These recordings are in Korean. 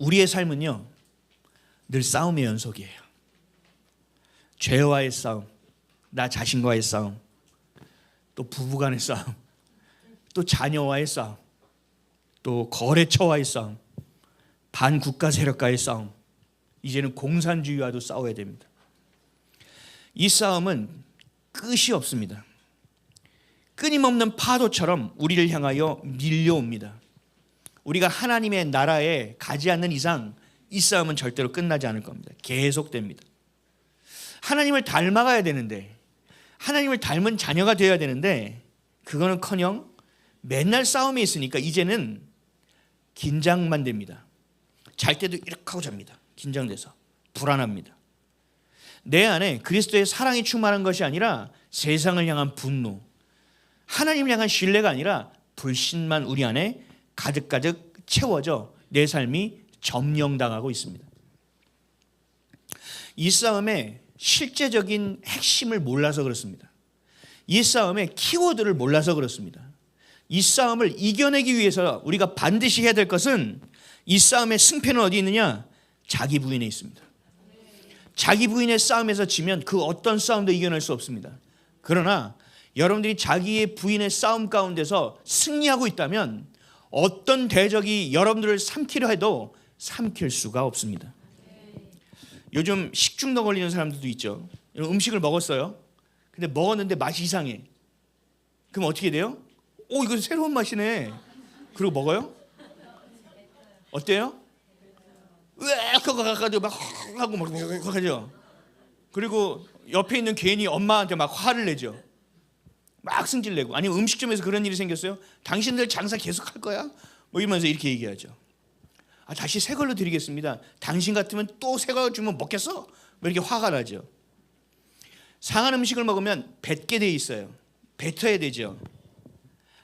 우리의 삶은요, 늘 싸움의 연속이에요. 죄와의 싸움, 나 자신과의 싸움, 또 부부간의 싸움, 또 자녀와의 싸움, 또 거래처와의 싸움, 반국가 세력과의 싸움, 이제는 공산주의와도 싸워야 됩니다. 이 싸움은 끝이 없습니다. 끊임없는 파도처럼 우리를 향하여 밀려옵니다. 우리가 하나님의 나라에 가지 않는 이상 이 싸움은 절대로 끝나지 않을 겁니다. 계속됩니다. 하나님을 닮아가야 되는데, 하나님을 닮은 자녀가 되어야 되는데, 그거는커녕 맨날 싸움에 있으니까 이제는 긴장만 됩니다. 잘 때도 이렇게 하고 잡니다. 긴장돼서 불안합니다. 내 안에 그리스도의 사랑이 충만한 것이 아니라 세상을 향한 분노, 하나님을 향한 신뢰가 아니라 불신만 우리 안에 가득가득 채워져 내 삶이 점령당하고 있습니다. 이 싸움의 실제적인 핵심을 몰라서 그렇습니다. 이 싸움의 키워드를 몰라서 그렇습니다. 이 싸움을 이겨내기 위해서 우리가 반드시 해야 될 것은, 이 싸움의 승패는 어디 있느냐? 자기 부인에 있습니다. 자기 부인의 싸움에서 지면 그 어떤 싸움도 이겨낼 수 없습니다. 그러나 여러분들이 자기의 부인의 싸움 가운데서 승리하고 있다면 어떤 대적이 여러분들을 삼키려 해도 삼킬 수가 없습니다. 요즘 식중독 걸리는 사람들도 있죠. 음식을 먹었어요. 근데 먹었는데 맛이 이상해. 그럼 어떻게 돼요? 오, 이거 새로운 맛이네. 그리고 먹어요? 어때요? 으악 하고 가가지고 막 하고 막 하죠. 그리고 옆에 있는 괜히 엄마한테 막 화를 내죠. 막 승질내고. 아니면 음식점에서 그런 일이 생겼어요. 당신들 장사 계속 할 거야? 뭐 이러면서 이렇게 얘기하죠. 다시 새 걸로 드리겠습니다. 당신 같으면 또 새 걸 주면 먹겠어? 뭐 이렇게 화가 나죠. 상한 음식을 먹으면 뱉게 돼 있어요. 뱉어야 되죠.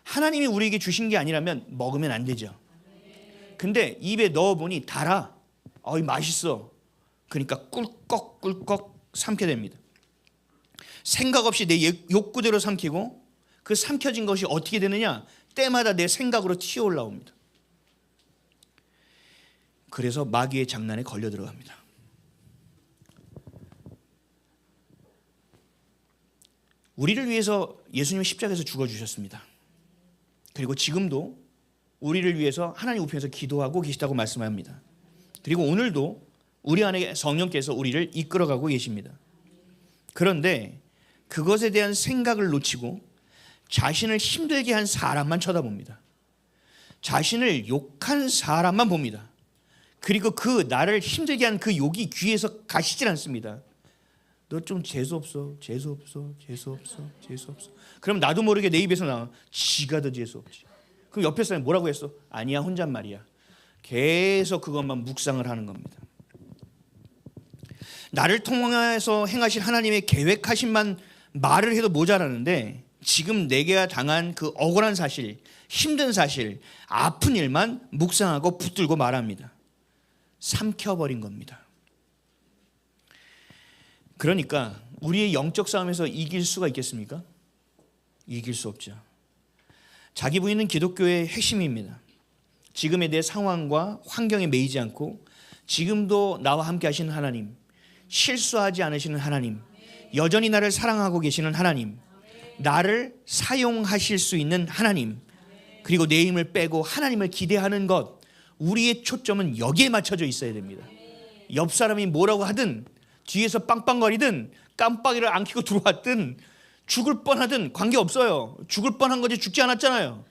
하나님이 우리에게 주신 게 아니라면 먹으면 안 되죠. 근데 입에 넣어보니 달아. 맛있어. 그러니까 꿀꺽꿀꺽 삼게 됩니다. 생각 없이 내 욕구대로 삼키고, 그 삼켜진 것이 어떻게 되느냐? 때마다 내 생각으로 튀어올라옵니다. 그래서 마귀의 장난에 걸려 들어갑니다. 우리를 위해서 예수님이 십자가에서 죽어주셨습니다. 그리고 지금도 우리를 위해서 하나님 우편에서 기도하고 계시다고 말씀합니다. 그리고 오늘도 우리 안에 성령께서 우리를 이끌어가고 계십니다. 그런데 그것에 대한 생각을 놓치고 자신을 힘들게 한 사람만 쳐다봅니다. 자신을 욕한 사람만 봅니다. 그리고 그 나를 힘들게 한 그 욕이 귀에서 가시질 않습니다. 너 좀 재수없어, 재수없어, 재수없어, 재수없어. 그럼 나도 모르게 내 입에서 나와. 지가 더 재수없지. 그럼 옆에 사람이 뭐라고 했어? 아니야, 혼잣말이야. 계속 그것만 묵상을 하는 겁니다. 나를 통해서 행하신 하나님의 계획하신만 말을 해도 모자라는데, 지금 내가 당한 그 억울한 사실, 힘든 사실, 아픈 일만 묵상하고 붙들고 말합니다. 삼켜버린 겁니다. 그러니까 우리의 영적 싸움에서 이길 수가 있겠습니까? 이길 수 없죠. 자기 부인은 기독교의 핵심입니다. 지금의 내 상황과 환경에 매이지 않고 지금도 나와 함께 하시는 하나님, 실수하지 않으시는 하나님, 여전히 나를 사랑하고 계시는 하나님, 나를 사용하실 수 있는 하나님, 그리고 내 힘을 빼고 하나님을 기대하는 것, 우리의 초점은 여기에 맞춰져 있어야 됩니다. 옆 사람이 뭐라고 하든, 뒤에서 빵빵거리든, 깜빡이를 안 켜고 들어왔든, 죽을 뻔하든 관계없어요. 죽을 뻔한 거지 죽지 않았잖아요.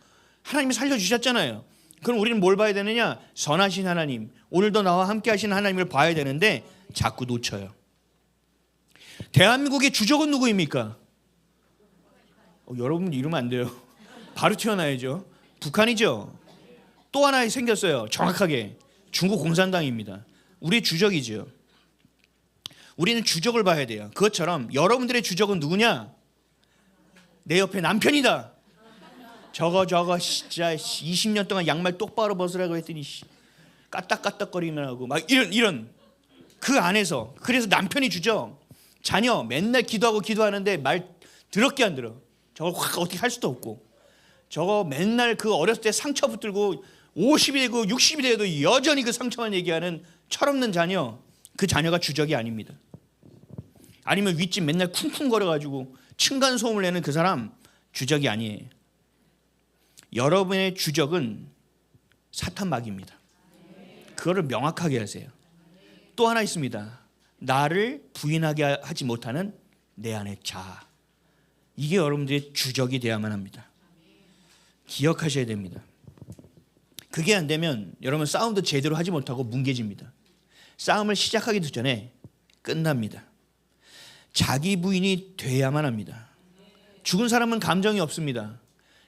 하나님이 살려주셨잖아요. 그럼 우리는 뭘 봐야 되느냐? 선하신 하나님, 오늘도 나와 함께 하시는 하나님을 봐야 되는데 자꾸 놓쳐요. 대한민국의 주적은 누구입니까? 여러분 이러면 안 돼요. 바로 튀어나야죠. 북한이죠. 또 하나 생겼어요. 정확하게 중국 공산당입니다. 우리의 주적이죠. 우리는 주적을 봐야 돼요. 그것처럼 여러분들의 주적은 누구냐? 내 옆에 남편이다. 저거 진짜 20년 동안 양말 똑바로 벗으라고 했더니 까딱까딱거리면 하고 막 이런 그 안에서, 그래서 남편이 주적. 자녀 맨날 기도하는데 말 더럽게 안 들어. 저걸 확 어떻게 할 수도 없고, 저거 맨날 그 어렸을 때 상처 붙들고 50이 되고 60이 돼도 여전히 그 상처만 얘기하는 철없는 자녀, 그 자녀가 주적이 아닙니다. 아니면 윗집 맨날 쿵쿵거려가지고 층간소음을 내는 그 사람 주적이 아니에요. 여러분의 주적은 사탄마귀입니다. 그거를 명확하게 하세요. 또 하나 있습니다. 나를 부인하게 하지 못하는 내 안의 자. 이게 여러분들의 주적이 되어야만 합니다. 기억하셔야 됩니다. 그게 안 되면 여러분 싸움도 제대로 하지 못하고 뭉개집니다. 싸움을 시작하기도 전에 끝납니다. 자기 부인이 돼야만 합니다. 죽은 사람은 감정이 없습니다.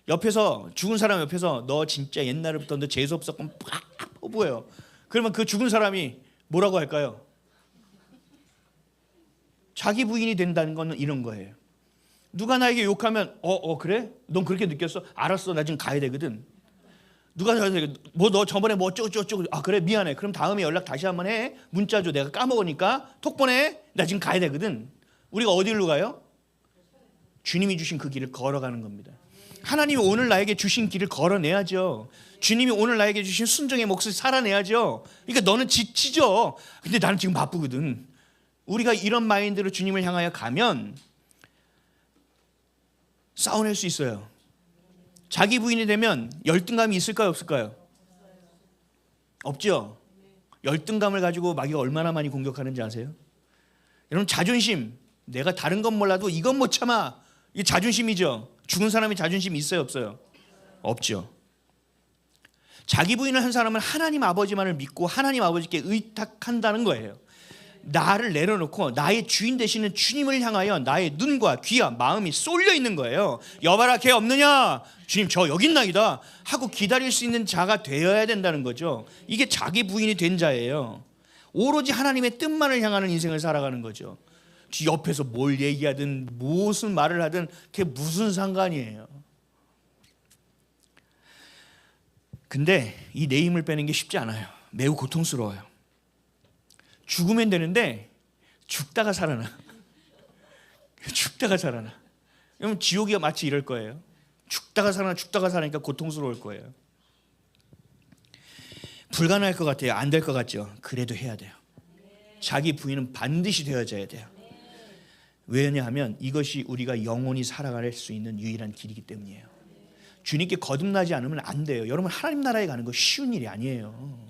옆에서 죽은 사람 옆에서 너 진짜 옛날부터 너 재수 없었건 팍 뽑아요. 그러면 그 죽은 사람이 뭐라고 할까요? 자기 부인이 된다는 거는 이런 거예요. 누가 나에게 욕하면 그래? 넌 그렇게 느꼈어? 알았어, 나 지금 가야 되거든. 누가 저한테 뭐 너 저번에 뭐 어쩌고 그래 미안해. 그럼 다음에 연락 다시 한번 해. 문자 줘. 내가 까먹으니까 톡 보내. 나 지금 가야 되거든. 우리가 어디로 가요? 주님이 주신 그 길을 걸어가는 겁니다. 하나님이 오늘 나에게 주신 길을 걸어내야죠. 주님이 오늘 나에게 주신 순종의 몫을 살아내야죠. 그러니까 너는 지치죠. 근데 나는 지금 바쁘거든. 우리가 이런 마인드로 주님을 향하여 가면 싸워낼 수 있어요. 자기 부인이 되면 열등감이 있을까요, 없을까요? 없죠. 열등감을 가지고 마귀가 얼마나 많이 공격하는지 아세요? 여러분, 자존심. 내가 다른 건 몰라도 이건 못 참아. 이게 자존심이죠. 죽은 사람이 자존심이 있어요, 없어요? 없죠. 자기 부인을 한 사람은 하나님 아버지만을 믿고 하나님 아버지께 의탁한다는 거예요. 나를 내려놓고 나의 주인 되시는 주님을 향하여 나의 눈과 귀와 마음이 쏠려 있는 거예요. 여봐라, 걔 없느냐? 주님, 저 여기 있나이다 하고 기다릴 수 있는 자가 되어야 된다는 거죠. 이게 자기 부인이 된 자예요. 오로지 하나님의 뜻만을 향하는 인생을 살아가는 거죠. 옆에서 뭘 얘기하든 무슨 말을 하든 그게 무슨 상관이에요. 근데 이 내 힘을 빼는 게 쉽지 않아요. 매우 고통스러워요. 죽으면 되는데 죽다가 살아나. 죽다가 살아나. 그러면 지옥이 마치 이럴 거예요. 죽다가 살아나니까 고통스러울 거예요. 불가능할 것 같아요. 안 될 것 같죠. 그래도 해야 돼요. 자기 부인은 반드시 되어져야 돼요. 왜냐하면 이것이 우리가 영원히 살아갈 수 있는 유일한 길이기 때문이에요. 주님께 거듭나지 않으면 안 돼요. 여러분, 하나님 나라에 가는 거 쉬운 일이 아니에요.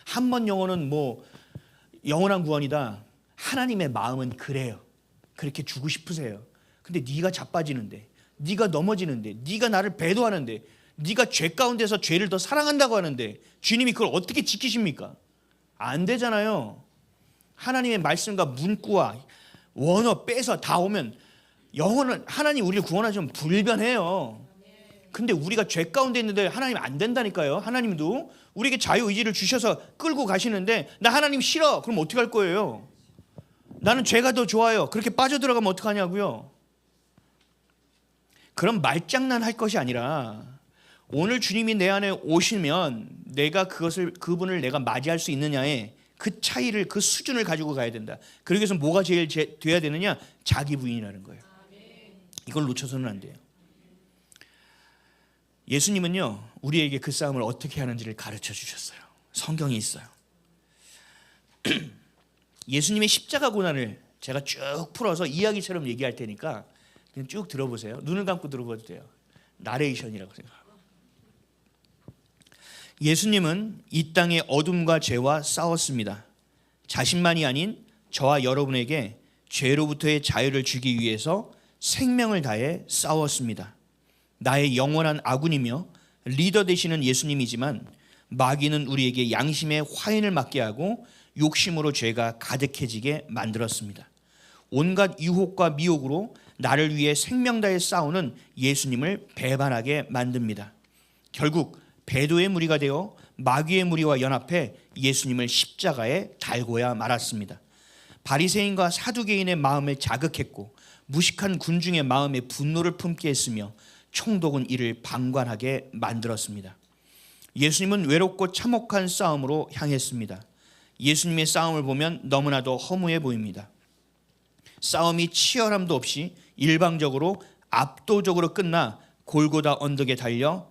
한 번 영혼은 영원한 구원이다. 하나님의 마음은 그래요. 그렇게 주고 싶으세요. 근데 네가 자빠지는데, 네가 넘어지는데, 네가 나를 배도하는데, 네가 죄 가운데서 죄를 더 사랑한다고 하는데 주님이 그걸 어떻게 지키십니까? 안 되잖아요. 하나님의 말씀과 문구와 원어 빼서 다 오면 영혼은 하나님 우리를 구원하시면 불변해요. 근데 우리가 죄 가운데 있는데 하나님 안 된다니까요. 하나님도 우리에게 자유의지를 주셔서 끌고 가시는데 나 하나님 싫어. 그럼 어떻게 할 거예요? 나는 죄가 더 좋아요. 그렇게 빠져들어가면 어떡하냐고요. 그럼 말장난 할 것이 아니라 오늘 주님이 내 안에 오시면 내가 그분을 내가 맞이할 수 있느냐에 그 차이를, 그 수준을 가지고 가야 된다. 그러기 위해서 뭐가 제일 돼야 되느냐? 자기 부인이라는 거예요. 이걸 놓쳐서는 안 돼요. 예수님은요, 우리에게 그 싸움을 어떻게 하는지를 가르쳐 주셨어요. 성경에 있어요. 예수님의 십자가 고난을 제가 쭉 풀어서 이야기처럼 얘기할 테니까 그냥 쭉 들어보세요. 눈을 감고 들어봐도 돼요. 나레이션이라고 생각하고. 예수님은 이 땅의 어둠과 죄와 싸웠습니다. 자신만이 아닌 저와 여러분에게 죄로부터의 자유를 주기 위해서 생명을 다해 싸웠습니다. 나의 영원한 아군이며 리더 되시는 예수님이지만 마귀는 우리에게 양심의 화인을 맞게 하고 욕심으로 죄가 가득해지게 만들었습니다. 온갖 유혹과 미혹으로 나를 위해 생명 다해 싸우는 예수님을 배반하게 만듭니다. 결국 배도의 무리가 되어 마귀의 무리와 연합해 예수님을 십자가에 달고야 말았습니다. 바리새인과 사두개인의 마음을 자극했고 무식한 군중의 마음에 분노를 품게 했으며 총독은 이를 방관하게 만들었습니다. 예수님은 외롭고 참혹한 싸움으로 향했습니다. 예수님의 싸움을 보면 너무나도 허무해 보입니다. 싸움이 치열함도 없이 일방적으로 압도적으로 끝나 골고다 언덕에 달려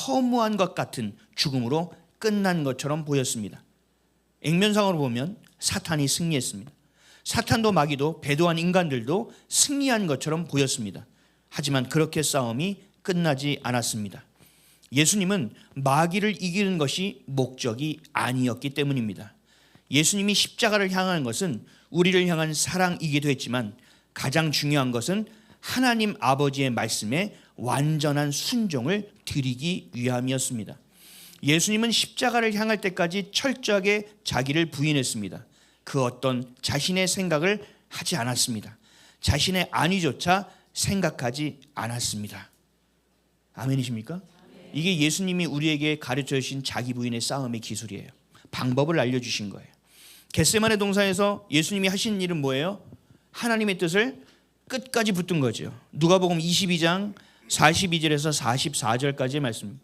허무한 것 같은 죽음으로 끝난 것처럼 보였습니다. 액면상으로 보면 사탄이 승리했습니다. 사탄도 마귀도 배도한 인간들도 승리한 것처럼 보였습니다. 하지만 그렇게 싸움이 끝나지 않았습니다. 예수님은 마귀를 이기는 것이 목적이 아니었기 때문입니다. 예수님이 십자가를 향하는 것은 우리를 향한 사랑이기도 했지만 가장 중요한 것은 하나님 아버지의 말씀에 완전한 순종을 드리기 위함이었습니다. 예수님은 십자가를 향할 때까지 철저하게 자기를 부인했습니다. 그 어떤 자신의 생각을 하지 않았습니다. 자신의 안위조차 생각하지 않았습니다. 아멘이십니까? 이게 예수님이 우리에게 가르쳐 주신 자기 부인의 싸움의 기술이에요. 방법을 알려주신 거예요. 겟세마네 동산에서 예수님이 하신 일은 뭐예요? 하나님의 뜻을 끝까지 붙든 거죠. 누가복음 22장 42절에서 44절까지의 말씀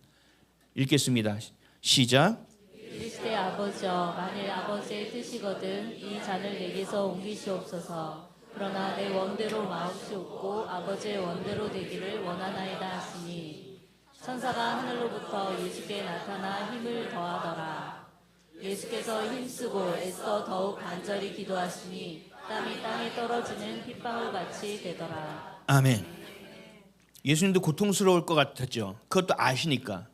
읽겠습니다. 시작. 그리스도의 아버지여, 만일 아버지의 뜻이거든 이 잔을 내게서 옮기시옵소서. 그러나 내 원대로 마옵시옵고 아버지의 원대로 되기를 원하나이다 하시니, 천사가 하늘로부터 예수께 나타나 힘을 더하더라. 예수께서 힘쓰고 애써 더욱 간절히 기도하시니 땀이 땅에 떨어지는 핏방울같이 되더라. 아멘. 예수님도 고통스러울 것 같았죠. 그것도 아시니까.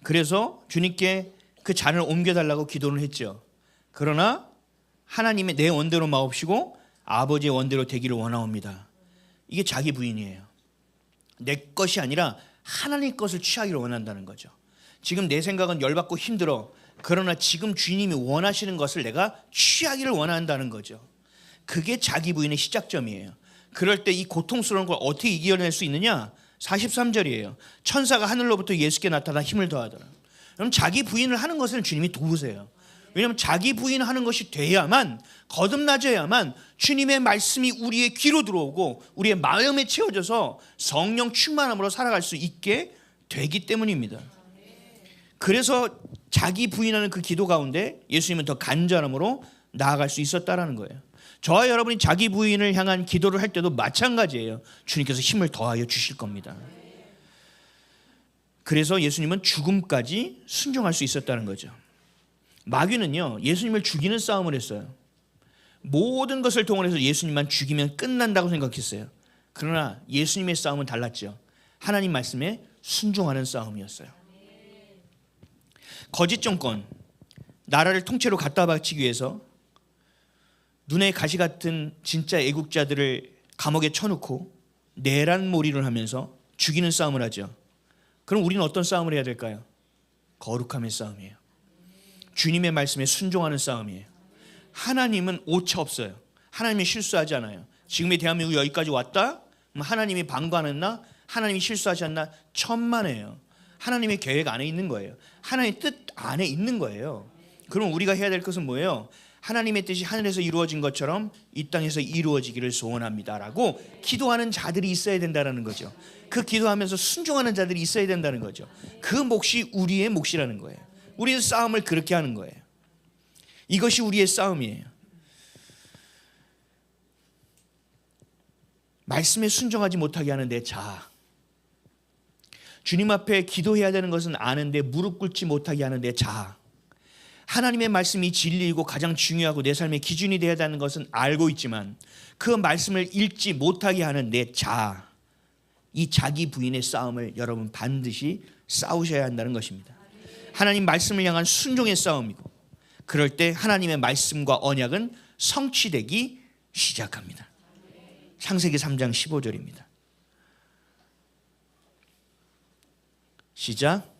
그래서 주님께 그 잔을 옮겨달라고 기도를 했죠. 그러나 하나님의 내 원대로 마옵시고 아버지의 원대로 되기를 원하옵니다. 이게 자기 부인이에요. 내 것이 아니라 하나님 것을 취하기를 원한다는 거죠. 지금 내 생각은 열받고 힘들어. 그러나 지금 주님이 원하시는 것을 내가 취하기를 원한다는 거죠. 그게 자기 부인의 시작점이에요. 그럴 때 이 고통스러운 걸 어떻게 이겨낼 수 있느냐? 43절이에요. 천사가 하늘로부터 예수께 나타나 힘을 더하더라. 그럼 자기 부인을 하는 것을 주님이 도우세요. 왜냐하면 자기 부인하는 것이 돼야만, 거듭나져야만 주님의 말씀이 우리의 귀로 들어오고 우리의 마음에 채워져서 성령 충만함으로 살아갈 수 있게 되기 때문입니다. 그래서 자기 부인하는 그 기도 가운데 예수님은 더 간절함으로 나아갈 수 있었다라는 거예요. 저와 여러분이 자기 부인을 향한 기도를 할 때도 마찬가지예요. 주님께서 힘을 더하여 주실 겁니다. 그래서 예수님은 죽음까지 순종할 수 있었다는 거죠. 마귀는요, 예수님을 죽이는 싸움을 했어요. 모든 것을 동원해서 예수님만 죽이면 끝난다고 생각했어요. 그러나 예수님의 싸움은 달랐죠. 하나님 말씀에 순종하는 싸움이었어요. 거짓 정권, 나라를 통째로 갖다 바치기 위해서 눈에 가시 같은 진짜 애국자들을 감옥에 쳐놓고 내란몰이를 하면서 죽이는 싸움을 하죠. 그럼 우리는 어떤 싸움을 해야 될까요? 거룩함의 싸움이에요. 주님의 말씀에 순종하는 싸움이에요. 하나님은 오차 없어요. 하나님이 실수하지 않아요. 지금의 대한민국 여기까지 왔다? 하나님이 방관했나? 하나님이 실수하지 않나? 천만에요. 하나님의 계획 안에 있는 거예요. 하나님의 뜻 안에 있는 거예요. 그럼 우리가 해야 될 것은 뭐예요? 하나님의 뜻이 하늘에서 이루어진 것처럼 이 땅에서 이루어지기를 소원합니다라고 기도하는 자들이 있어야 된다는 거죠. 그 기도하면서 순종하는 자들이 있어야 된다는 거죠. 그 몫이 우리의 몫이라는 거예요. 우리는 싸움을 그렇게 하는 거예요. 이것이 우리의 싸움이에요. 말씀에 순종하지 못하게 하는 내 자아, 주님 앞에 기도해야 되는 것은 아는데 무릎 꿇지 못하게 하는 내 자아, 하나님의 말씀이 진리이고 가장 중요하고 내 삶의 기준이 되어야 하는 것은 알고 있지만 그 말씀을 읽지 못하게 하는 내 자아, 이 자기 부인의 싸움을 여러분 반드시 싸우셔야 한다는 것입니다. 하나님 말씀을 향한 순종의 싸움이고, 그럴 때 하나님의 말씀과 언약은 성취되기 시작합니다. 창세기 3장 15절입니다. 시작.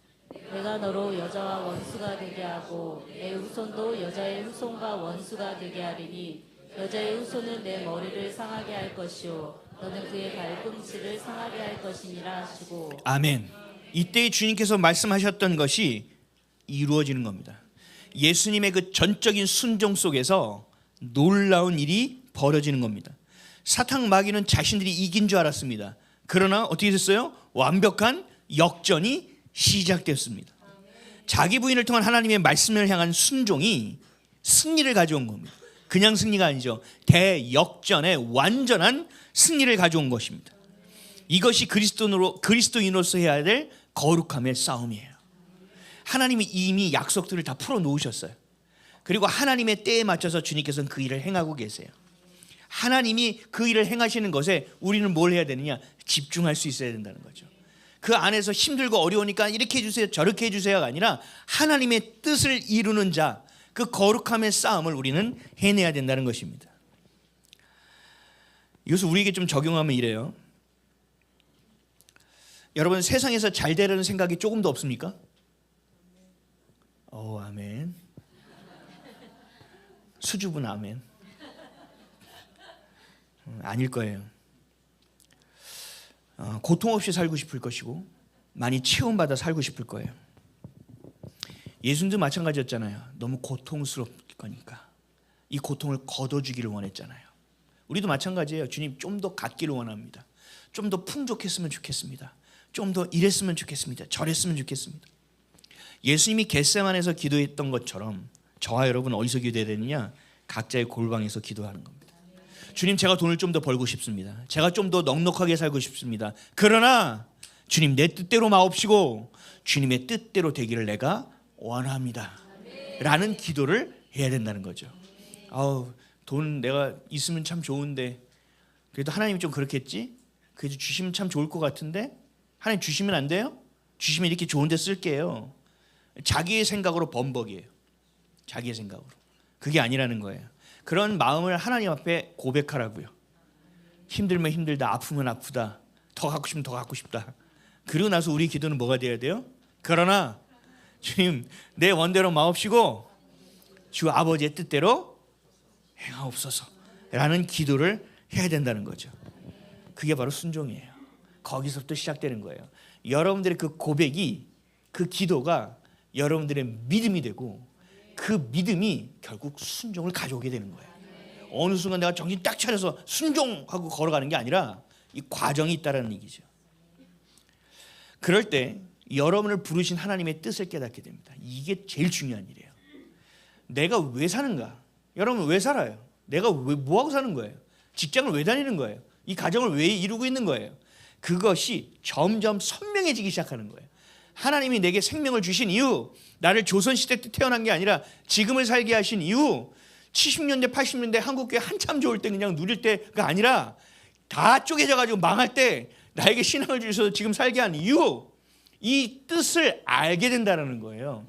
내가 너로 여자와 원수가 되게 하고 내 후손도 여자의 후손과 원수가 되게 하리니 여자의 후손은 내 머리를 상하게 할 것이요 너는 그의 발꿈치를 상하게 할 것이니라 하시고. 아멘. 이때 주님께서 말씀하셨던 것이 이루어지는 겁니다. 예수님의 그 전적인 순종 속에서 놀라운 일이 벌어지는 겁니다. 사탄 마귀는 자신들이 이긴 줄 알았습니다. 그러나 어떻게 됐어요? 완벽한 역전이 시작됐습니다. 자기 부인을 통한 하나님의 말씀을 향한 순종이 승리를 가져온 겁니다. 그냥 승리가 아니죠. 대역전의 완전한 승리를 가져온 것입니다. 이것이 그리스도인으로서 해야 될 거룩함의 싸움이에요. 하나님이 이미 약속들을 다 풀어 놓으셨어요. 그리고 하나님의 때에 맞춰서 주님께서는 그 일을 행하고 계세요. 하나님이 그 일을 행하시는 것에 우리는 뭘 해야 되느냐? 집중할 수 있어야 된다는 거죠. 그 안에서 힘들고 어려우니까 이렇게 해주세요 저렇게 해주세요가 아니라 하나님의 뜻을 이루는 자, 그 거룩함의 싸움을 우리는 해내야 된다는 것입니다. 이것을 우리에게 좀 적용하면 이래요. 여러분, 세상에서 잘 되려는 생각이 조금도 없습니까? 아멘. 수줍은 아멘. 아닐 거예요. 고통 없이 살고 싶을 것이고 많이 체험받아 살고 싶을 거예요. 예수님도 마찬가지였잖아요. 너무 고통스러울 거니까 이 고통을 거둬주기를 원했잖아요. 우리도 마찬가지예요. 주님, 좀 더 갖기를 원합니다. 좀 더 풍족했으면 좋겠습니다. 좀 더 이랬으면 좋겠습니다. 저랬으면 좋겠습니다. 예수님이 겟세마네에서 기도했던 것처럼 저와 여러분 어디서 기도해야 되느냐? 각자의 골방에서 기도하는 겁니다. 주님, 제가 돈을 좀 더 벌고 싶습니다. 제가 좀 더 넉넉하게 살고 싶습니다. 그러나 주님, 내 뜻대로 마옵시고 주님의 뜻대로 되기를 내가 원합니다. 라는 기도를 해야 된다는 거죠. 돈 내가 있으면 참 좋은데 그래도 하나님이 좀 그렇겠지? 그래도 주시면 참 좋을 것 같은데 하나님 주시면 안 돼요? 주시면 이렇게 좋은 데 쓸게요. 자기의 생각으로 범벅이에요. 자기의 생각으로. 그게 아니라는 거예요. 그런 마음을 하나님 앞에 고백하라고요. 힘들면 힘들다, 아프면 아프다, 더 갖고 싶으면 더 갖고 싶다. 그리고 나서 우리 기도는 뭐가 돼야 돼요? 그러나 주님, 내 원대로 마옵시고 주 아버지의 뜻대로 행하옵소서 라는 기도를 해야 된다는 거죠. 그게 바로 순종이에요. 거기서부터 시작되는 거예요. 여러분들의 그 고백이, 그 기도가 여러분들의 믿음이 되고 그 믿음이 결국 순종을 가져오게 되는 거예요. 어느 순간 내가 정신 딱 차려서 순종하고 걸어가는 게 아니라 이 과정이 있다는 얘기죠. 그럴 때 여러분을 부르신 하나님의 뜻을 깨닫게 됩니다. 이게 제일 중요한 일이에요. 내가 왜 사는가? 여러분, 왜 살아요? 내가 왜 뭐하고 사는 거예요? 직장을 왜 다니는 거예요? 이 가정을 왜 이루고 있는 거예요? 그것이 점점 선명해지기 시작하는 거예요. 하나님이 내게 생명을 주신 이유, 나를 조선시대 때 태어난 게 아니라 지금을 살게 하신 이유, 70년대 80년대 한국교회 한참 좋을 때 그냥 누릴 때가 아니라 다 쪼개져가지고 망할 때 나에게 신앙을 주셔서 지금 살게 한 이유, 이 뜻을 알게 된다는 거예요.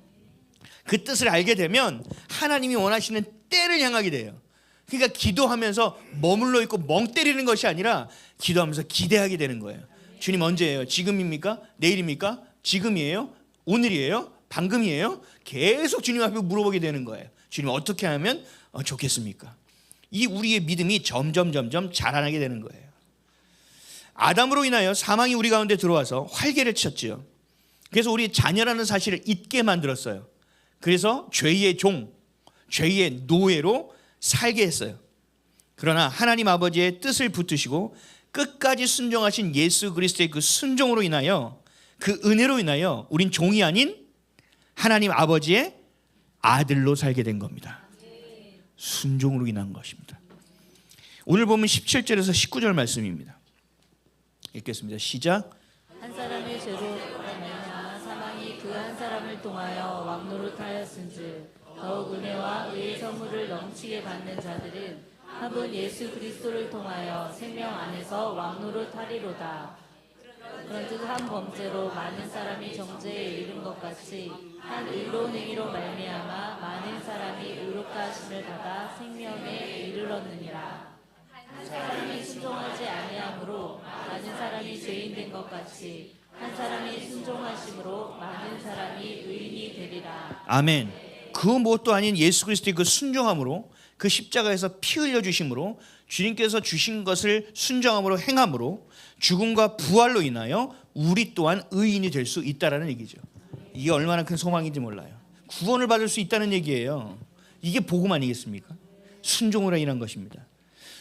그 뜻을 알게 되면 하나님이 원하시는 때를 향하게 돼요. 그러니까 기도하면서 머물러 있고 멍 때리는 것이 아니라 기도하면서 기대하게 되는 거예요. 주님, 언제예요? 지금입니까? 내일입니까? 지금이에요? 오늘이에요? 방금이에요? 계속 주님 앞에 물어보게 되는 거예요. 주님, 어떻게 하면 좋겠습니까? 이 우리의 믿음이 점점 자라나게 되는 거예요. 아담으로 인하여 사망이 우리 가운데 들어와서 활개를 쳤지요. 그래서 우리 자녀라는 사실을 잊게 만들었어요. 그래서 죄의 종, 죄의 노예로 살게 했어요. 그러나 하나님 아버지의 뜻을 붙드시고 끝까지 순종하신 예수 그리스도의 그 순종으로 인하여, 그 은혜로 인하여 우린 종이 아닌 하나님 아버지의 아들로 살게 된 겁니다. 순종으로 인한 것입니다. 오늘 보면 17절에서 19절 말씀입니다. 읽겠습니다. 시작. 한 사람의 죄로 말미암아 사망이 그 한 사람을 통하여 왕노릇하였은즉 더욱 은혜와 의의 선물을 넘치게 받는 자들은 한 분 예수 그리스도를 통하여 생명 안에서 왕노릇하리로다. 그런즉 한 범죄로 많은 사람이 정죄에 이른 것 같이 한 의로운 행위로 말미암아 많은 사람이 의롭다 하심을 받아 생명에 이르렀느니라. 한 사람이 순종하지 아니함으로 많은 사람이 죄인 된 것 같이 한 사람이 순종하심으로 많은 사람이 의인이 되리라. 아멘. 그 무엇도 아닌 예수 그리스도의 그 순종함으로, 그 십자가에서 피 흘려 주심으로, 주님께서 주신 것을 순종함으로 행함으로 죽음과 부활로 인하여 우리 또한 의인이 될 수 있다라는 얘기죠. 이게 얼마나 큰 소망인지 몰라요. 구원을 받을 수 있다는 얘기예요. 이게 복음 아니겠습니까? 순종으로 인한 것입니다.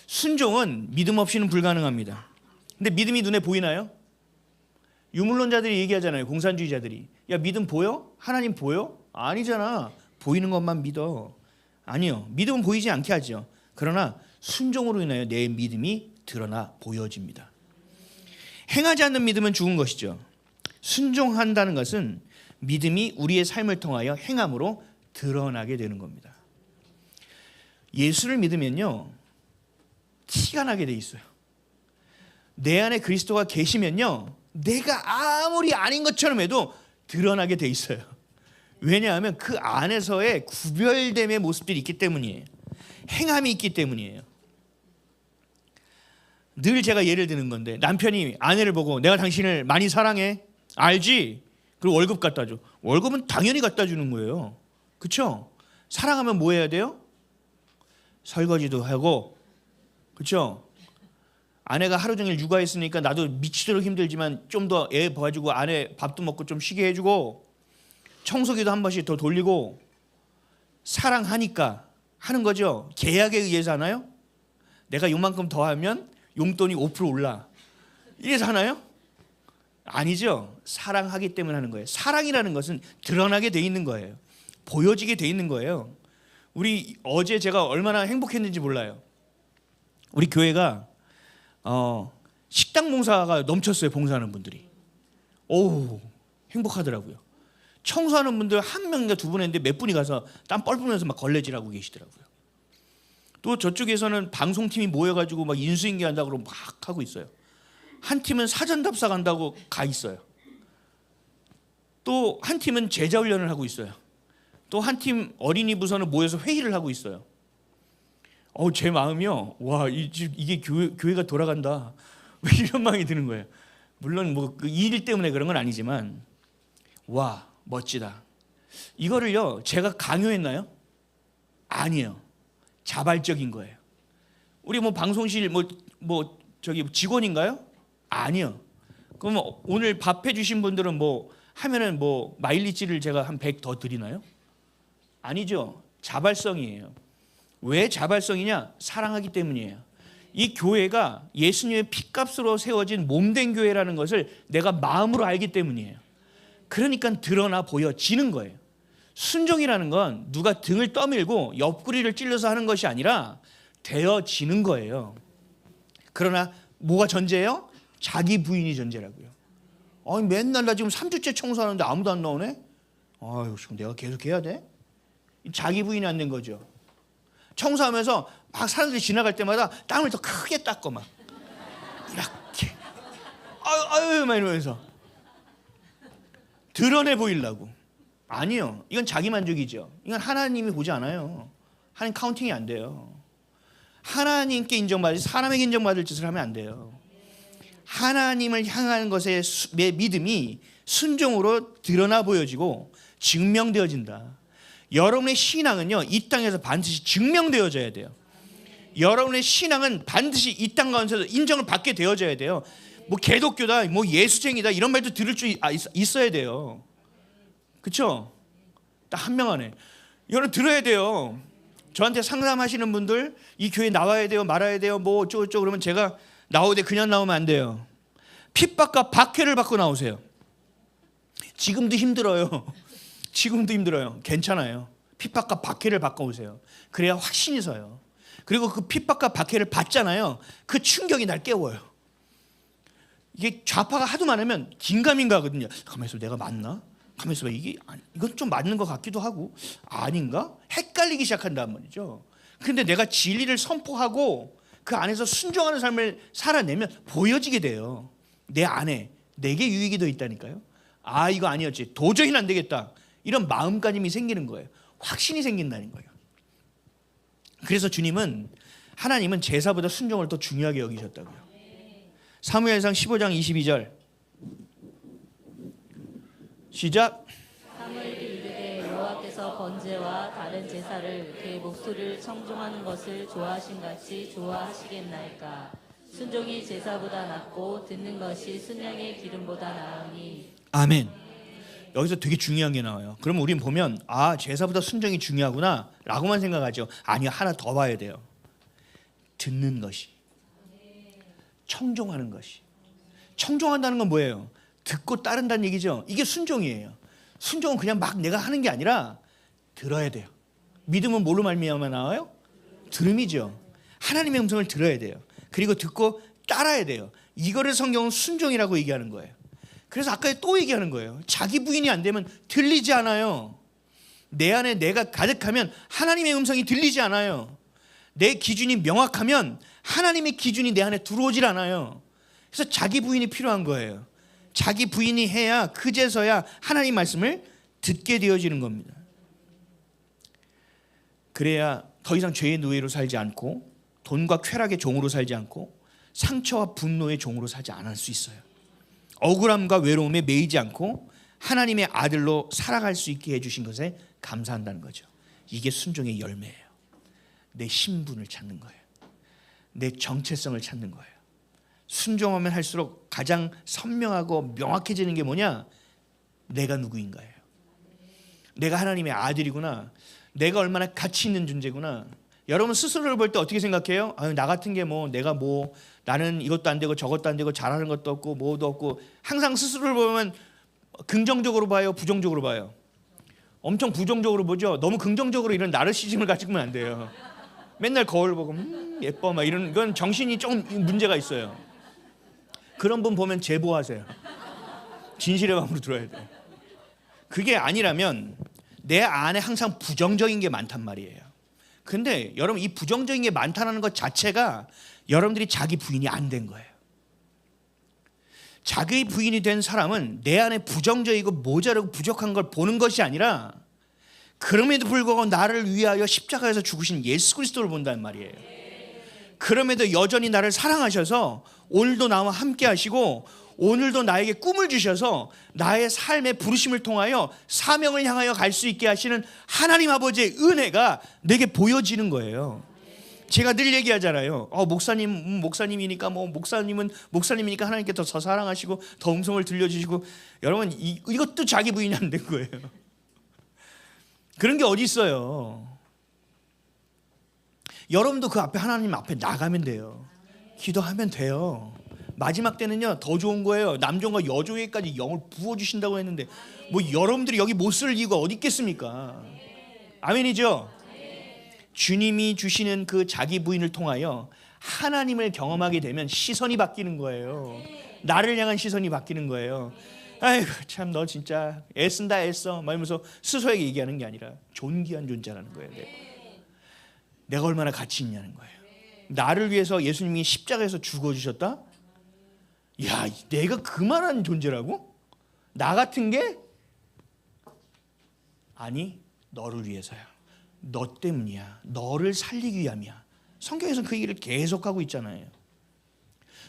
순종은 믿음 없이는 불가능합니다. 근데 믿음이 눈에 보이나요? 유물론자들이 얘기하잖아요. 공산주의자들이. 야, 믿음 보여? 하나님 보여? 아니잖아. 보이는 것만 믿어. 아니요. 믿음은 보이지 않게 하죠. 그러나 순종으로 인하여 내 믿음이 드러나 보여집니다. 행하지 않는 믿음은 죽은 것이죠. 순종한다는 것은 믿음이 우리의 삶을 통하여 행함으로 드러나게 되는 겁니다. 예수를 믿으면요, 티가 나게 돼 있어요. 내 안에 그리스도가 계시면요, 내가 아무리 아닌 것처럼 해도 드러나게 돼 있어요. 왜냐하면 그 안에서의 구별됨의 모습들이 있기 때문이에요. 행함이 있기 때문이에요. 늘 제가 예를 드는 건데, 남편이 아내를 보고 내가 당신을 많이 사랑해, 알지? 그리고 월급 갖다 줘. 월급은 당연히 갖다 주는 거예요. 그렇죠? 사랑하면 뭐 해야 돼요? 설거지도 하고, 그렇죠? 아내가 하루 종일 육아했으니까 나도 미치도록 힘들지만 좀 더 애 봐주고 아내 밥도 먹고 좀 쉬게 해주고 청소기도 한 번씩 더 돌리고, 사랑하니까 하는 거죠. 계약에 의해서 하나요? 내가 요만큼 더 하면 용돈이 5% 올라, 이래서 하나요? 아니죠. 사랑하기 때문에 하는 거예요. 사랑이라는 것은 드러나게 돼 있는 거예요. 보여지게 돼 있는 거예요. 우리 어제 제가 얼마나 행복했는지 몰라요. 우리 교회가 식당 봉사가 넘쳤어요. 봉사하는 분들이. 오, 행복하더라고요. 청소하는 분들 한 명인가 두 분 했는데 몇 분이 가서 땀 뻘뻘면서 막 걸레질하고 계시더라고요. 또 저쪽에서는 방송팀이 모여가지고 막 인수인계 한다고 그러고 막 하고 있어요. 한 팀은 사전 답사 간다고 가 있어요. 또 한 팀은 제자 훈련을 하고 있어요. 또 한 팀 어린이 부서는 모여서 회의를 하고 있어요. 제 마음이요, 와, 이게 교회가 돌아간다, 이런 마음이 드는 거예요. 물론 뭐 그 일 때문에 그런 건 아니지만, 와, 멋지다. 이거를요, 제가 강요했나요? 아니에요. 자발적인 거예요. 우리 뭐 방송실 뭐 저기 직원인가요? 아니요. 그럼 오늘 밥 해주신 분들은 뭐 하면은 뭐 마일리지를 제가 한 100 더 드리나요? 아니죠. 자발성이에요. 왜 자발성이냐? 사랑하기 때문이에요. 이 교회가 예수님의 피값으로 세워진 몸된 교회라는 것을 내가 마음으로 알기 때문이에요. 그러니까 드러나 보여지는 거예요. 순종이라는 건 누가 등을 떠밀고 옆구리를 찔러서 하는 것이 아니라 되어지는 거예요. 그러나 뭐가 전제예요? 자기 부인이 전제라고요. 아니, 맨날 나 지금 3주째 청소하는데 아무도 안 나오네? 아유, 지금 내가 계속 해야 돼? 자기 부인이 안 된 거죠. 청소하면서 막 사람들이 지나갈 때마다 땅을 더 크게 닦고 막 이렇게 아유 막 이러면서 드러내 보이려고. 아니요, 이건 자기 만족이죠. 이건 하나님이 보지 않아요. 하나님 카운팅이 안 돼요. 하나님께 인정받을, 사람에게 인정받을 짓을 하면 안 돼요. 하나님을 향하는 것의 내 믿음이 순종으로 드러나 보여지고 증명되어진다. 여러분의 신앙은요, 이 땅에서 반드시 증명되어져야 돼요. 여러분의 신앙은 반드시 이 땅 가운데서 인정을 받게 되어져야 돼요. 뭐 개독교다, 뭐 예수쟁이다, 이런 말도 들을 줄 있어야 돼요. 그렇죠? 딱 한 명 안에 여러분 들어야 돼요. 저한테 상담하시는 분들, 이 교회 나와야 돼요, 말아야 돼요, 뭐 어쩌고저쩌고 그러면 제가 나오되 그냥 나오면 안 돼요. 핍박과 박해를 받고 나오세요. 지금도 힘들어요. 지금도 힘들어요. 괜찮아요. 핍박과 박해를 받고 오세요. 그래야 확신이 서요. 그리고 그 핍박과 박해를 받잖아요. 그 충격이 날 깨워요. 이게 좌파가 하도 많으면 긴가민가하거든요. 가만히 있어, 내가 맞나? 가만히 있어봐, 이건 좀 맞는 것 같기도 하고 아닌가? 헷갈리기 시작한단 말이죠. 근데 내가 진리를 선포하고 그 안에서 순종하는 삶을 살아내면 보여지게 돼요. 내 안에 내게 유익이 더 있다니까요. 아, 이거 아니었지, 도저히 안 되겠다, 이런 마음가짐이 생기는 거예요. 확신이 생긴다는 거예요. 그래서 주님은, 하나님은 제사보다 순종을 더 중요하게 여기셨다고요. 사무엘상 15장 22절 시작. 사무엘이 이르되 여호와께서 번제와 다른 제사를 그의 목소리를 청종하는 것을 좋아하신 같이 좋아하시겠나이까. 순종이 제사보다 낫고 듣는 것이 순양의 기름보다 나으니. 아멘. 여기서 되게 중요한 게 나와요. 그러면 우린 보면, 아, 제사보다 순종이 중요하구나 라고만 생각하죠. 아니요, 하나 더 봐야 돼요. 듣는 것이, 청종하는 것이. 청종한다는 건 뭐예요? 듣고 따른다는 얘기죠. 이게 순종이에요. 순종은 그냥 막 내가 하는 게 아니라 들어야 돼요. 믿음은 뭘로 말미암아 나와요? 들음이죠. 하나님의 음성을 들어야 돼요. 그리고 듣고 따라야 돼요. 이거를 성경은 순종이라고 얘기하는 거예요. 그래서 아까 또 얘기하는 거예요. 자기 부인이 안 되면 들리지 않아요. 내 안에 내가 가득하면 하나님의 음성이 들리지 않아요. 내 기준이 명확하면 하나님의 기준이 내 안에 들어오질 않아요. 그래서 자기 부인이 필요한 거예요. 자기 부인이 해야 그제서야 하나님 말씀을 듣게 되어지는 겁니다. 그래야 더 이상 죄의 노예로 살지 않고 돈과 쾌락의 종으로 살지 않고 상처와 분노의 종으로 살지 않을 수 있어요. 억울함과 외로움에 매이지 않고 하나님의 아들로 살아갈 수 있게 해주신 것에 감사한다는 거죠. 이게 순종의 열매예요. 내 신분을 찾는 거예요. 내 정체성을 찾는 거예요. 순종하면 할수록 가장 선명하고 명확해지는 게 뭐냐? 내가 누구인가예요. 내가 하나님의 아들이구나. 내가 얼마나 가치 있는 존재구나. 여러분 스스로를 볼 때 어떻게 생각해요? 아유, 나 같은 게 뭐 내가 뭐 나는 이것도 안 되고 저것도 안 되고 잘하는 것도 없고 뭐도 없고. 항상 스스로를 보면 긍정적으로 봐요, 부정적으로 봐요? 엄청 부정적으로 보죠. 너무 긍정적으로 이런 나르시즘을 가지고는 안 돼요. 맨날 거울 보고 예뻐 막 이런 건 정신이 좀 문제가 있어요. 그런 분 보면 제보하세요. 진실의 마음으로 들어야 돼요. 그게 아니라면 내 안에 항상 부정적인 게 많단 말이에요. 근데 여러분 이 부정적인 게 많다는 것 자체가 여러분들이 자기 부인이 안 된 거예요. 자기 부인이 된 사람은 내 안에 부정적이고 모자르고 부족한 걸 보는 것이 아니라 그럼에도 불구하고 나를 위하여 십자가에서 죽으신 예수 그리스도를 본다는 말이에요. 그럼에도 여전히 나를 사랑하셔서 오늘도 나와 함께 하시고 오늘도 나에게 꿈을 주셔서 나의 삶의 부르심을 통하여 사명을 향하여 갈 수 있게 하시는 하나님 아버지의 은혜가 내게 보여지는 거예요. 제가 늘 얘기하잖아요. 목사님이니까 뭐 목사님은 목사님이니까 하나님께 더 사랑하시고 더 음성을 들려주시고. 여러분 이것도 자기 부인이 안 된 거예요. 그런 게 어디 있어요. 여러분도 그 앞에 하나님 앞에 나가면 돼요. 기도하면 돼요. 마지막 때는요 더 좋은 거예요. 남종과 여종에게까지 영을 부어주신다고 했는데 뭐 여러분들이 여기 못 쓸 이유가 어디 있겠습니까? 아멘이죠? 주님이 주시는 그 자기 부인을 통하여 하나님을 경험하게 되면 시선이 바뀌는 거예요. 나를 향한 시선이 바뀌는 거예요. 아이고 참 너 진짜 애쓴다 애써 막 이러면서 스스로에게 얘기하는 게 아니라 존귀한 존재라는 거예요. 내가 얼마나 가치 있냐는 거예요. 나를 위해서 예수님이 십자가에서 죽어주셨다? 야, 내가 그만한 존재라고? 나 같은 게? 아니, 너를 위해서야. 너 때문이야. 너를 살리기 위함이야. 성경에서는 그 얘기를 계속하고 있잖아요.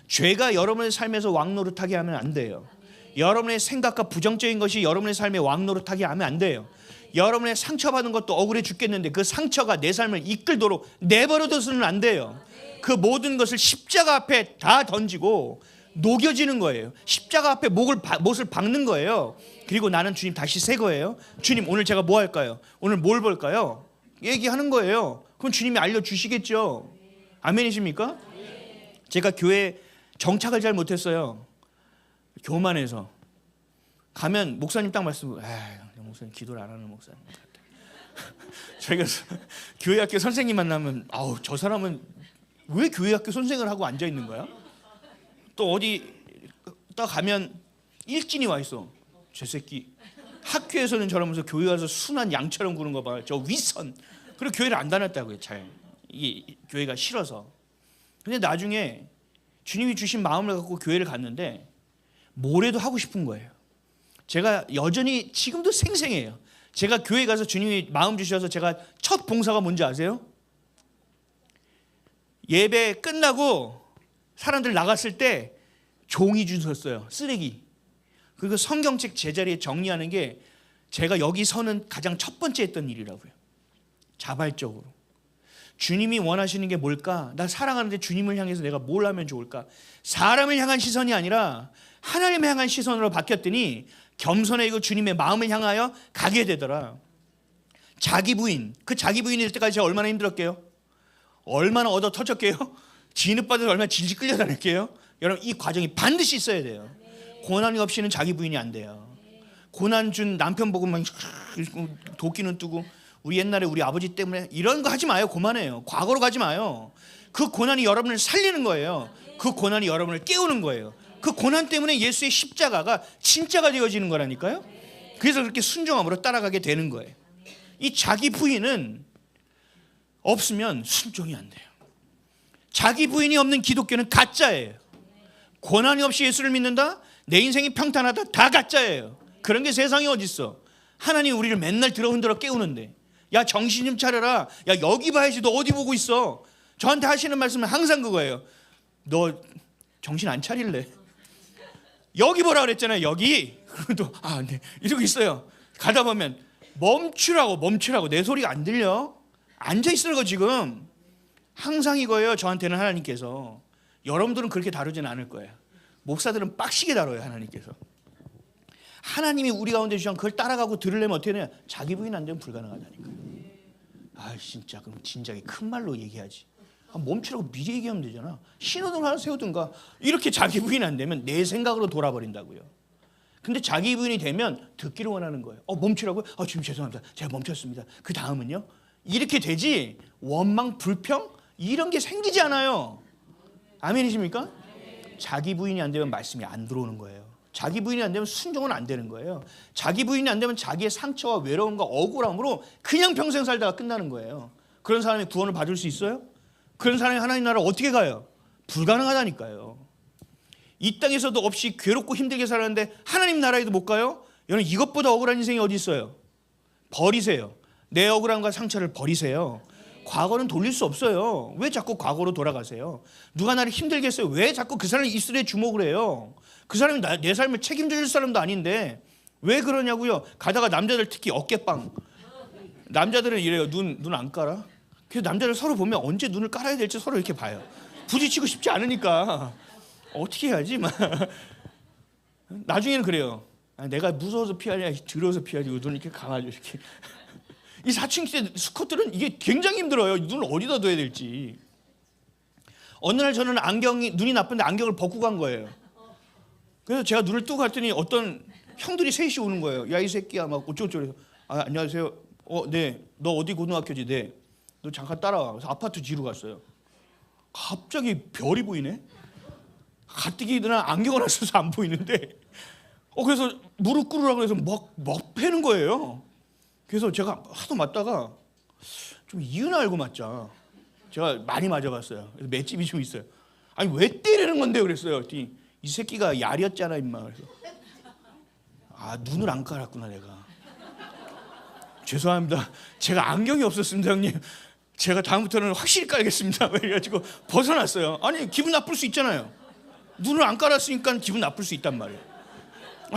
죄가 여러분의 삶에서 왕노릇하게 하면 안 돼요. 여러분의 생각과 부정적인 것이 여러분의 삶에 왕노릇하게 하면 안 돼요. 여러분의 상처받은 것도 억울해 죽겠는데 그 상처가 내 삶을 이끌도록 내버려둬서는 안 돼요. 그 모든 것을 십자가 앞에 다 던지고 녹여지는 거예요. 십자가 앞에 못을 박는 거예요. 그리고 나는 주님 다시 새 거예요. 주님 오늘 제가 뭐 할까요? 오늘 뭘 볼까요? 얘기하는 거예요. 그럼 주님이 알려주시겠죠. 아멘이십니까? 제가 교회 정착을 잘 못했어요. 교만해서 가면 목사님 딱 말씀, 목사님 기도를 안 하는 목사님 같아. 저희가 교회 학교 선생님 만나면 저 사람은 왜 교회 학교 선생을 하고 앉아 있는 거야? 또 어디 딱 가면 일진이 와 있어. 저 새끼 학교에서는 저러면서 교회 와서 순한 양처럼 구는 거 봐. 저 윗선. 그리고 교회를 안 다녔다고요. 잘 이게 교회가 싫어서. 근데 나중에 주님이 주신 마음을 갖고 교회를 갔는데 뭐래도 하고 싶은 거예요. 제가 여전히 지금도 생생해요. 제가 교회 가서 주님이 마음 주셔서 제가 첫 봉사가 뭔지 아세요? 예배 끝나고 사람들 나갔을 때 종이 주셨어요. 쓰레기. 그리고 성경책 제자리에 정리하는 게 제가 여기 서는 가장 첫 번째 했던 일이라고요. 자발적으로. 주님이 원하시는 게 뭘까? 나 사랑하는데 주님을 향해서 내가 뭘 하면 좋을까? 사람을 향한 시선이 아니라 하나님을 향한 시선으로 바뀌었더니 겸손해지고 주님의 마음을 향하여 가게 되더라. 자기 부인, 그 자기 부인이 될 때까지 제가 얼마나 힘들었게요? 얼마나 얻어 터졌게요? 진흙바닥에 얼마나 질질 끌려다녔게요? 여러분 이 과정이 반드시 있어야 돼요. 고난이 없이는 자기 부인이 안 돼요. 고난 준 남편 보고 막 도끼는 뜨고 우리 옛날에 우리 아버지 때문에 이런 거 하지 마요. 그만해요. 과거로 가지 마요. 그 고난이 여러분을 살리는 거예요. 그 고난이 여러분을 깨우는 거예요. 그 고난 때문에 예수의 십자가가 진짜가 되어지는 거라니까요. 그래서 그렇게 순종함으로 따라가게 되는 거예요. 이 자기 부인은 없으면 순종이 안 돼요. 자기 부인이 없는 기독교는 가짜예요. 고난이 없이 예수를 믿는다? 내 인생이 평탄하다? 다 가짜예요. 그런 게 세상에 어딨어. 하나님 우리를 맨날 들어 흔들어 깨우는데, 야 정신 좀 차려라, 야 여기 봐야지, 너 어디 보고 있어. 저한테 하시는 말씀은 항상 그거예요. 너 정신 안 차릴래? 여기 보라 그랬잖아요. 여기. 그래도 네 이러고 있어요. 가다 보면 멈추라고. 내 소리가 안 들려? 앉아 있으라고. 지금 항상 이거예요. 저한테는 하나님께서. 여러분들은 그렇게 다루지는 않을 거예요. 목사들은 빡시게 다뤄요. 하나님께서. 하나님이 우리 가운데 주시면 그걸 따라가고 들으려면 어떻게 되냐? 자기 부인 안 되면 불가능하다니까요. 진짜 그럼 진작에 큰 말로 얘기하지. 멈추라고 미리 얘기하면 되잖아. 신호등 하나 세우든가. 이렇게 자기 부인 안 되면 내 생각으로 돌아버린다고요. 근데 자기 부인이 되면 듣기를 원하는 거예요. 멈추라고요? 주님 죄송합니다. 제가 멈췄습니다. 그 다음은요? 이렇게 되지 원망, 불평 이런 게 생기지 않아요. 아멘이십니까? 자기 부인이 안 되면 말씀이 안 들어오는 거예요. 자기 부인이 안 되면 순종은 안 되는 거예요. 자기 부인이 안 되면 자기의 상처와 외로움과 억울함으로 그냥 평생 살다가 끝나는 거예요. 그런 사람이 구원을 받을 수 있어요? 그런 사람이 하나님 나라를 어떻게 가요? 불가능하다니까요. 이 땅에서도 없이 괴롭고 힘들게 살았는데 하나님 나라에도 못 가요? 여러분 이것보다 억울한 인생이 어디 있어요? 버리세요. 내 억울함과 상처를 버리세요. 과거는 돌릴 수 없어요. 왜 자꾸 과거로 돌아가세요? 누가 나를 힘들게 했어요? 왜 자꾸 그 사람을 입술에 주목을 해요? 그 사람이 내 삶을 책임져 줄 사람도 아닌데 왜 그러냐고요? 가다가 남자들 특히 어깨빵. 남자들은 이래요. 눈 안 깔아? 그래서 남자들 서로 보면 언제 눈을 깔아야 될지 서로 이렇게 봐요. 부딪히고 싶지 않으니까 어떻게 해야지? 막 나중에는 그래요. 내가 무서워서 피하냐, 들어서 피하지. 눈을 이렇게 감아줘 이렇게. 이 사춘기 때 스쿼트는 이게 굉장히 힘들어요. 눈을 어디다 둬야 될지. 어느 날 저는 눈이 나쁜데 안경을 벗고 간 거예요. 그래서 제가 눈을 뜨고 갔더니 어떤 형들이 셋이 오는 거예요. 야 이 새끼야 막 어쩌고저쩌고. 안녕하세요. 네. 너 어디 고등학교지? 네. 너 잠깐 따라와. 그래서 아파트 뒤로 갔어요. 갑자기 별이 보이네. 가뜩이 난 안경을 안 써서 안 보이는데 그래서 무릎 꿇으라고 해서 막 패는 거예요. 그래서 제가 하도 맞다가 좀 이유나 알고 맞자. 제가 많이 맞아봤어요. 그래서 맷집이 좀 있어요. 아니 왜 때리는 건데 그랬어요. 이 새끼가 야렸잖아 임마. 그래서 눈을 안 깔았구나 내가. 죄송합니다. 제가 안경이 없었습니다 형님. 제가 다음부터는 확실히 깔겠습니다. 그래가지고 벗어났어요. 아니 기분 나쁠 수 있잖아요. 눈을 안 깔았으니까 기분 나쁠 수 있단 말이에요.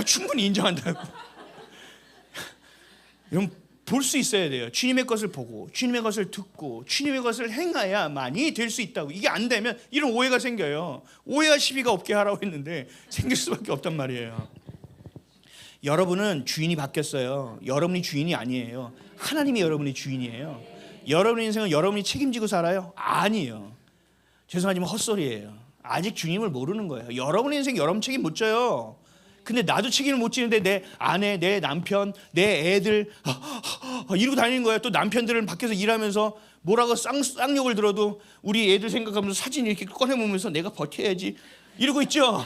충분히 인정한다고. 여러분 볼 수 있어야 돼요. 주님의 것을 보고 주님의 것을 듣고 주님의 것을 행해야만이 될 수 있다고. 이게 안 되면 이런 오해가 생겨요. 오해와 시비가 없게 하라고 했는데 생길 수밖에 없단 말이에요. 여러분은 주인이 바뀌었어요. 여러분이 주인이 아니에요. 하나님이 여러분의 주인이에요. 여러분의 인생은 여러분이 책임지고 살아요? 아니에요. 죄송하지만 헛소리예요. 아직 주님을 모르는 거예요. 여러분의 인생 여러분 책임 못 져요. 근데 나도 책임을 못 지는데 내 아내, 내 남편, 내 애들 이러고 다니는 거예요. 또 남편들은 밖에서 일하면서 뭐라고 쌍욕을 들어도 우리 애들 생각하면서 사진 이렇게 꺼내보면서 내가 버텨야지 이러고 있죠.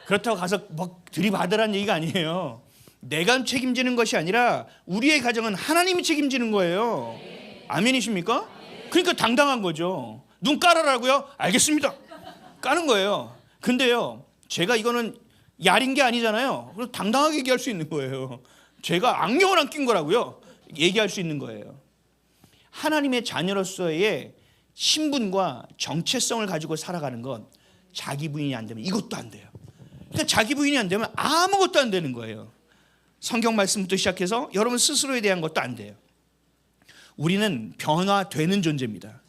그렇다고 가서 막 들이받으라는 얘기가 아니에요. 내가 책임지는 것이 아니라 우리의 가정은 하나님이 책임지는 거예요. 아멘이십니까? 그러니까 당당한 거죠. 눈 깔아라고요? 알겠습니다. 까는 거예요. 근데요, 제가 이거는 야린 게 아니잖아요. 그래서 당당하게 얘기할 수 있는 거예요. 제가 안경을 안 낀 거라고요. 얘기할 수 있는 거예요. 하나님의 자녀로서의 신분과 정체성을 가지고 살아가는 건 자기 부인이 안 되면 이것도 안 돼요. 그러니까 자기 부인이 안 되면 아무것도 안 되는 거예요. 성경 말씀부터 시작해서 여러분 스스로에 대한 것도 안 돼요. 우리는 변화되는 존재입니다.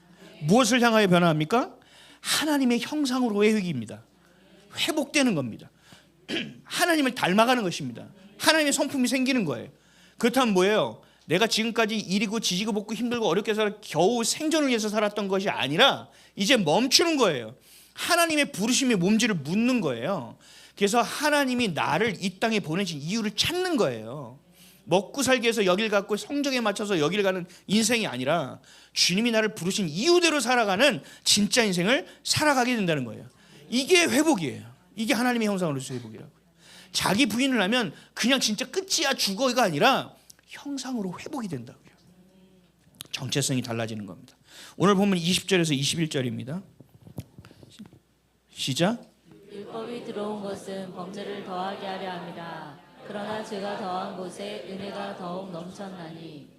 무엇을 향하여 변화합니까? 하나님의 형상으로의 회귀입니다. 회복되는 겁니다. 하나님을 닮아가는 것입니다. 하나님의 성품이 생기는 거예요. 그렇다면 뭐예요? 내가 지금까지 이리고 지지고 볶고 힘들고 어렵게 살아 겨우 생존을 위해서 살았던 것이 아니라 이제 멈추는 거예요. 하나님의 부르심의 몸질을 묻는 거예요. 그래서 하나님이 나를 이 땅에 보내신 이유를 찾는 거예요. 먹고 살기 위해서 여길 갖고 성적에 맞춰서 여길 가는 인생이 아니라 주님이 나를 부르신 이유대로 살아가는 진짜 인생을 살아가게 된다는 거예요. 이게 회복이에요. 이게 하나님의 형상으로서 회복이라고요. 자기 부인을 하면 그냥 진짜 끝이야 죽어가 아니라 형상으로 회복이 된다고요. 정체성이 달라지는 겁니다. 오늘 보면 20절에서 21절입니다. 시작. 율법이 들어온 것은 범죄를 더하게 하려 함이라. 그러나 죄가 더한 곳에 은혜가 더욱 넘쳤나니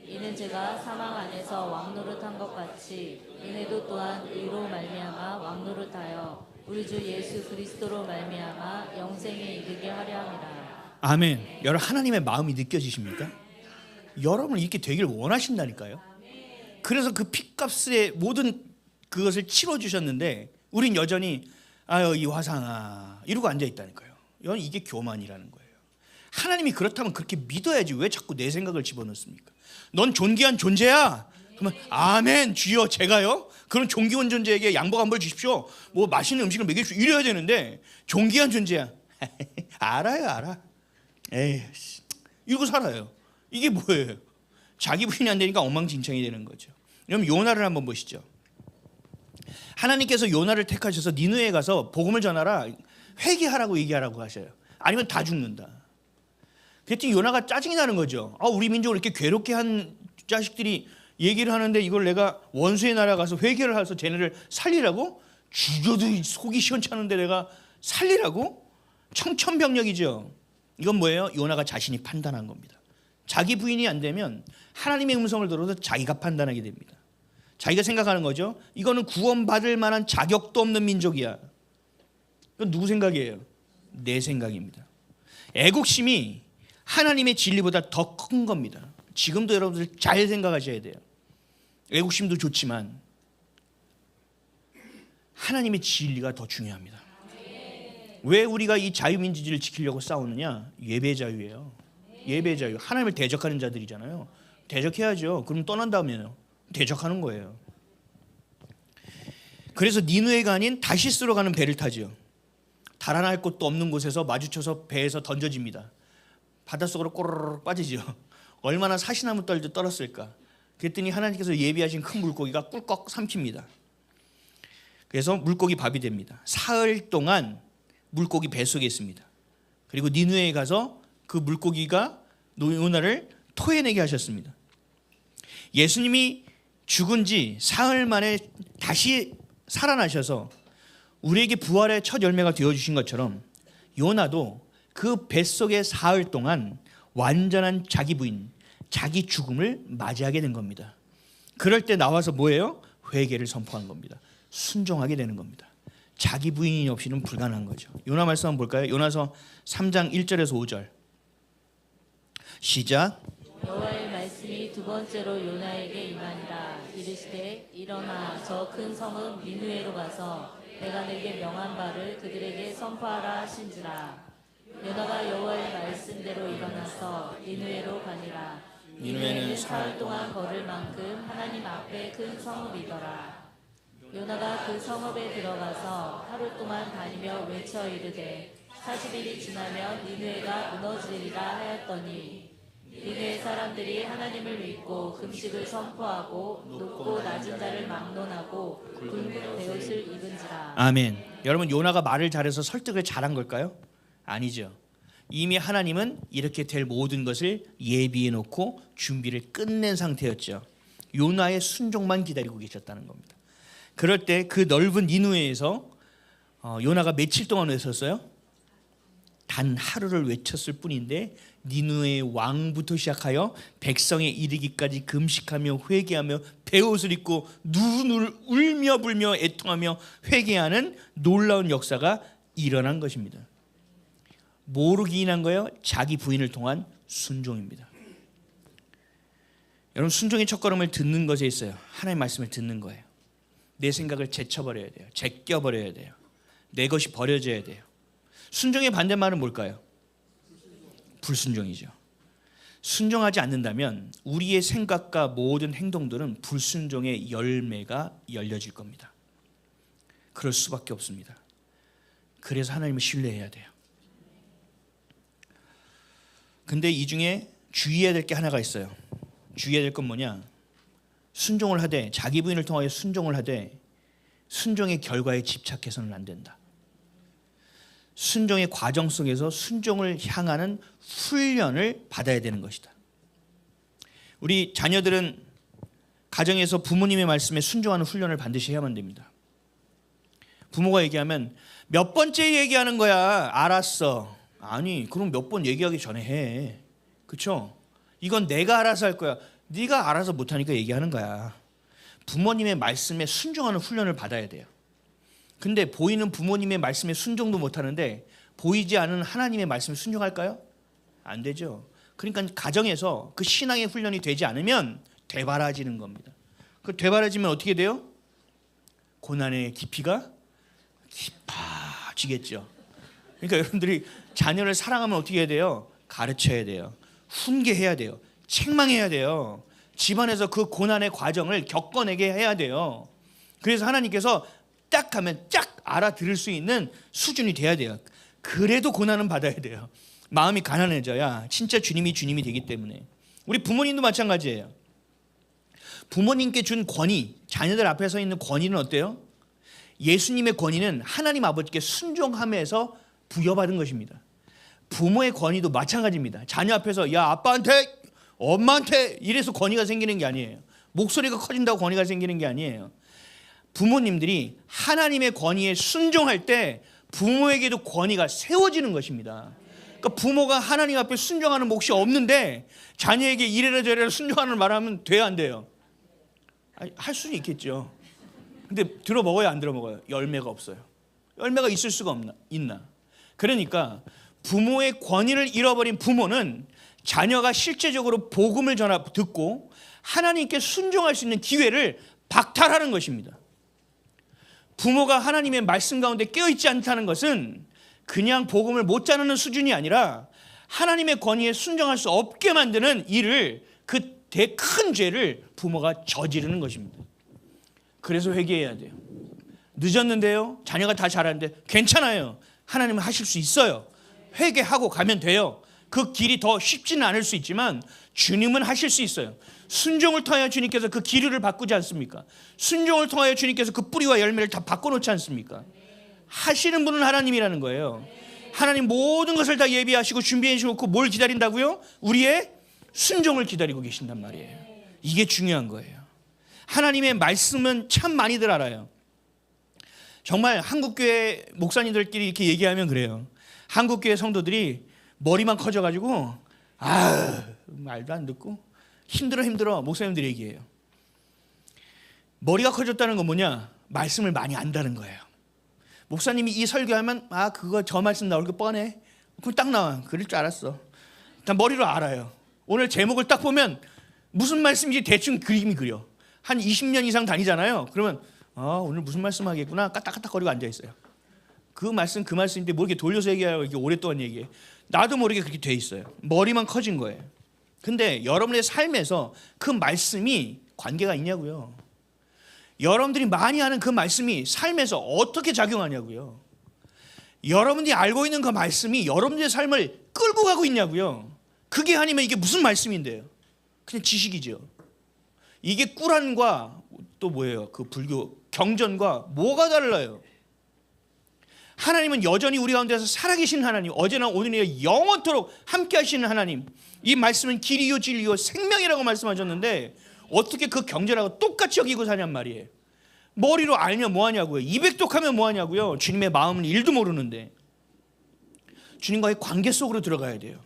이는 죄가 사망 안에서 왕노릇한 것 같이 은혜도 또한 의로 말미암아 왕노릇하여 우리 주 예수 그리스도로 말미암아 영생에 이르게 하려 함이라. 아멘. 여러분 하나님의 마음이 느껴지십니까? 여러분 이렇게 되길 원하신다니까요. 그래서 그 핏값의 모든 그것을 치러주셨는데 우린 여전히 아유 이 화상아 이러고 앉아있다니까요. 여러분 이게 교만이라는 거예요. 하나님이 그렇다면 그렇게 믿어야지 왜 자꾸 내 생각을 집어넣습니까? 넌 존귀한 존재야. 그러면 아멘 주여 제가요? 그런 존귀한 존재에게 양복 한 벌 주십시오. 뭐 맛있는 음식을 먹여주십시오. 이래야 되는데 존귀한 존재야. 알아요 알아. 에이 이러고 살아요. 이게 뭐예요? 자기 부인이 안 되니까 엉망진창이 되는 거죠. 그럼 요나를 한번 보시죠. 하나님께서 요나를 택하셔서 니느웨에 가서 복음을 전하라 회개하라고 얘기하라고 하셔요. 아니면 다 죽는다. 그랬더니 요나가 짜증이 나는 거죠. 우리 민족을 이렇게 괴롭게 한 자식들이 얘기를 하는데 이걸 내가 원수의 나라 가서 회개를 해서 쟤네를 살리라고? 죽여도 속이 시원찮은데 내가 살리라고? 청천벽력이죠. 이건 뭐예요? 요나가 자신이 판단한 겁니다. 자기 부인이 안 되면 하나님의 음성을 들어서 자기가 판단하게 됩니다. 자기가 생각하는 거죠. 이거는 구원받을 만한 자격도 없는 민족이야. 이건 누구 생각이에요? 내 생각입니다. 애국심이 하나님의 진리보다 더 큰 겁니다. 지금도 여러분들 잘 생각하셔야 돼요. 애국심도 좋지만 하나님의 진리가 더 중요합니다. 왜 우리가 이 자유민주주의를 지키려고 싸우느냐? 예배 자유예요. 예배 자유. 하나님을 대적하는 자들이잖아요. 대적해야죠. 그럼 떠난 다음에요. 대적하는 거예요. 그래서 니느웨가 아닌 다시스로 가는 배를 타죠. 달아날 곳도 없는 곳에서 마주쳐서 배에서 던져집니다. 바닷속으로 꼬르륵 빠지죠. 얼마나 사시나무 떨도 떨었을까. 그랬더니 하나님께서 예비하신 큰 물고기가 꿀꺽 삼킵니다. 그래서 물고기 밥이 됩니다. 사흘 동안 물고기 뱃속에 있습니다. 그리고 니느웨에 가서 그 물고기가 요나를 토해내게 하셨습니다. 예수님이 죽은 지 사흘 만에 다시 살아나셔서 우리에게 부활의 첫 열매가 되어주신 것처럼 요나도 그 뱃속에 사흘 동안 완전한 자기 부인, 자기 죽음을 맞이하게 된 겁니다. 그럴 때 나와서 뭐예요? 회개를 선포한 겁니다. 순종하게 되는 겁니다. 자기 부인이 없이는 불가능한 거죠. 요나 말씀 한번 볼까요? 요나서 3장 1절에서 5절 시작. 여호와의 말씀이 두 번째로 요나에게 임하니라. 이르시되 일어나 저 큰 성읍 니느웨로 가서 내가 내게 명한 바를 그들에게 선포하라 하신지라. 요나가 여호와의 말씀대로 일어나서 니느웨로 가니라. 니느웨는 사흘 동안 걸을 만큼 하나님 앞에 큰 성읍이더라. 요나가 그 성읍에 들어가서 하루 동안 다니며 외쳐 이르되 40일이 지나면 니느웨가 무너지리라 하였더니 니느웨 사람들이 하나님을 믿고 금식을 선포하고 높고 낮은 자를 막론하고 굵은 베옷을 입은지라. 아멘. 여러분 요나가 말을 잘해서 설득을 잘한 걸까요? 아니죠. 이미 하나님은 이렇게 될 모든 것을 예비해 놓고 준비를 끝낸 상태였죠. 요나의 순종만 기다리고 계셨다는 겁니다. 그럴 때 그 넓은 니느웨에서 요나가 며칠 동안 외쳤어요? 단 하루를 외쳤을 뿐인데 니느웨의 왕부터 시작하여 백성에 이르기까지 금식하며 회개하며 베옷을 입고 눈을 울며 불며 애통하며 회개하는 놀라운 역사가 일어난 것입니다. 뭐로 기인한 거예요? 자기 부인을 통한 순종입니다. 여러분 순종의 첫걸음을 듣는 것에 있어요. 하나님의 말씀을 듣는 거예요. 내 생각을 제쳐버려야 돼요. 제껴버려야 돼요. 내 것이 버려져야 돼요. 순종의 반대말은 뭘까요? 불순종이죠. 순종하지 않는다면 우리의 생각과 모든 행동들은 불순종의 열매가 열려질 겁니다. 그럴 수밖에 없습니다. 그래서 하나님을 신뢰해야 돼요. 근데 이 중에 주의해야 될 게 하나가 있어요. 주의해야 될 건 뭐냐? 순종을 하되 자기 부인을 통하여 순종을 하되 순종의 결과에 집착해서는 안 된다. 순종의 과정 속에서 순종을 향하는 훈련을 받아야 되는 것이다. 우리 자녀들은 가정에서 부모님의 말씀에 순종하는 훈련을 반드시 해야만 됩니다. 부모가 얘기하면 몇 번째 얘기하는 거야? 알았어. 아니, 그럼 몇 번 얘기하기 전에 해. 그렇죠? 이건 내가 알아서 할 거야. 네가 알아서 못하니까 얘기하는 거야. 부모님의 말씀에 순종하는 훈련을 받아야 돼요. 근데 보이는 부모님의 말씀에 순종도 못하는데 보이지 않은 하나님의 말씀에 순종할까요? 안 되죠. 그러니까 가정에서 그 신앙의 훈련이 되지 않으면 되바라지는 겁니다. 그 되바라지면 어떻게 돼요? 고난의 깊이가 깊어지겠죠. 그러니까 여러분들이 자녀를 사랑하면 어떻게 해야 돼요? 가르쳐야 돼요. 훈계해야 돼요. 책망해야 돼요. 집안에서 그 고난의 과정을 겪어내게 해야 돼요. 그래서 하나님께서 딱 하면 쫙 알아들을 수 있는 수준이 돼야 돼요. 그래도 고난은 받아야 돼요. 마음이 가난해져야 진짜 주님이 되기 때문에. 우리 부모님도 마찬가지예요. 부모님께 준 권위, 자녀들 앞에 서 있는 권위는 어때요? 예수님의 권위는 하나님 아버지께 순종함에서 부여받은 것입니다. 부모의 권위도 마찬가지입니다. 자녀 앞에서 야 아빠한테 엄마한테 이래서 권위가 생기는 게 아니에요. 목소리가 커진다고 권위가 생기는 게 아니에요. 부모님들이 하나님의 권위에 순종할 때 부모에게도 권위가 세워지는 것입니다. 그러니까 부모가 하나님 앞에 순종하는 몫이 없는데 자녀에게 이래라 저래라 순종하는 말하면 돼야 안 돼요? 할 수는 있겠죠. 근데 들어먹어요 안 들어먹어요? 열매가 없어요. 열매가 있을 수가 있나? 그러니까 부모의 권위를 잃어버린 부모는 자녀가 실제적으로 복음을 듣고 하나님께 순종할 수 있는 기회를 박탈하는 것입니다. 부모가 하나님의 말씀 가운데 깨어있지 않다는 것은 그냥 복음을 못 전하는 수준이 아니라 하나님의 권위에 순종할 수 없게 만드는 일을, 그 큰 죄를 부모가 저지르는 것입니다. 그래서 회개해야 돼요. 늦었는데요. 자녀가 다 잘하는데 괜찮아요. 하나님은 하실 수 있어요. 회개하고 가면 돼요. 그 길이 더 쉽지는 않을 수 있지만 주님은 하실 수 있어요. 순종을 통하여 주님께서 그 기류를 바꾸지 않습니까? 순종을 통하여 주님께서 그 뿌리와 열매를 다 바꿔놓지 않습니까? 하시는 분은 하나님이라는 거예요. 하나님 모든 것을 다 예비하시고 준비해 주시고 뭘 기다린다고요? 우리의 순종을 기다리고 계신단 말이에요. 이게 중요한 거예요. 하나님의 말씀은 참 많이들 알아요. 정말 한국교회 목사님들끼리 이렇게 얘기하면 그래요. 한국교회 성도들이 머리만 커져가지고 말도 안 듣고 힘들어 목사님들이 얘기해요. 머리가 커졌다는 건 뭐냐? 말씀을 많이 안다는 거예요. 목사님이 이 설교하면 그거 저 말씀 나올 게 뻔해. 그럼 딱 나와. 그럴 줄 알았어. 일단 머리로 알아요. 오늘 제목을 딱 보면 무슨 말씀인지 대충 그림이 그려. 한 20년 이상 다니잖아요. 그러면 오늘 무슨 말씀 하겠구나 까딱까딱거리고 앉아있어요. 그 말씀인데 뭐 이렇게 돌려서 얘기하고 이렇게 오랫동안 얘기해. 나도 모르게 그렇게 돼 있어요. 머리만 커진 거예요. 근데 여러분의 삶에서 그 말씀이 관계가 있냐고요. 여러분들이 많이 아는 그 말씀이 삶에서 어떻게 작용하냐고요. 여러분들이 알고 있는 그 말씀이 여러분들의 삶을 끌고 가고 있냐고요. 그게 아니면 이게 무슨 말씀인데요? 그냥 지식이죠. 이게 꾸란과 또 뭐예요? 그 불교 경전과 뭐가 달라요? 하나님은 여전히 우리 가운데서 살아계신 하나님, 어제나 오늘이나 영원토록 함께 하시는 하나님. 이 말씀은 길이요 진리요 생명이라고 말씀하셨는데 어떻게 그 경전하고 똑같이 여기고 사냔 말이에요. 머리로 알면 뭐하냐고요. 200독하면 뭐하냐고요. 주님의 마음은 1도 모르는데. 주님과의 관계 속으로 들어가야 돼요.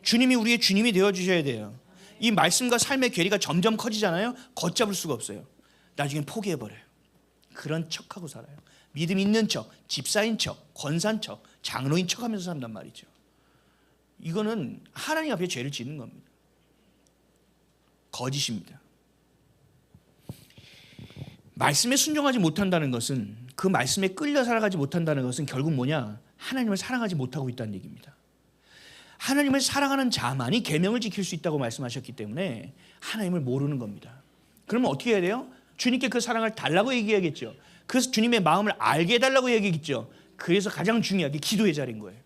주님이 우리의 주님이 되어주셔야 돼요. 이 말씀과 삶의 괴리가 점점 커지잖아요. 걷잡을 수가 없어요. 나중엔 포기해버려요. 그런 척하고 살아요. 믿음 있는 척, 집사인 척, 권사인 척, 장로인 척하면서 산단 말이죠. 이거는 하나님 앞에 죄를 짓는 겁니다. 거짓입니다. 말씀에 순종하지 못한다는 것은, 그 말씀에 끌려 살아가지 못한다는 것은 결국 뭐냐? 하나님을 사랑하지 못하고 있다는 얘기입니다. 하나님을 사랑하는 자만이 계명을 지킬 수 있다고 말씀하셨기 때문에 하나님을 모르는 겁니다. 그러면 어떻게 해야 돼요? 주님께 그 사랑을 달라고 얘기해야겠죠. 그래서 주님의 마음을 알게 해달라고 얘기했죠. 그래서 가장 중요하게 기도의 자리인 거예요.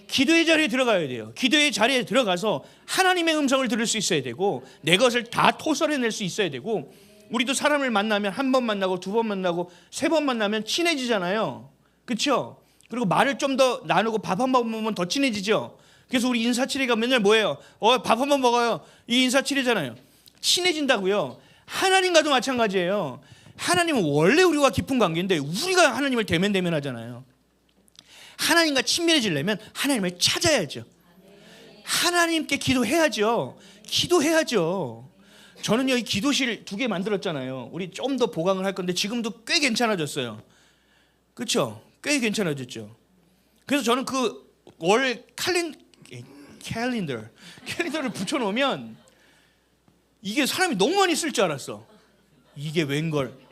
기도의 자리에 들어가야 돼요. 기도의 자리에 들어가서 하나님의 음성을 들을 수 있어야 되고 내 것을 다 토설해낼 수 있어야 되고, 우리도 사람을 만나면 한 번 만나고 두 번 만나고 세 번 만나면 친해지잖아요. 그렇죠? 그리고 말을 좀 더 나누고 밥 한 번 먹으면 더 친해지죠. 그래서 우리 인사치레가 맨날 뭐예요? 밥 한 번 먹어요. 이 인사치레잖아요. 친해진다고요. 하나님과도 마찬가지예요. 하나님은 원래 우리와 깊은 관계인데 우리가 하나님을 대면하잖아요. 하나님과 친밀해지려면 하나님을 찾아야죠. 하나님께 기도해야죠. 저는요, 이 기도실 2개 만들었잖아요. 우리 좀 더 보강을 할 건데 지금도 꽤 괜찮아졌어요. 그렇죠? 꽤 괜찮아졌죠. 그래서 저는 그 월 캘린더를 붙여놓으면 이게 사람이 너무 많이 쓸 줄 알았어. 이게 웬걸.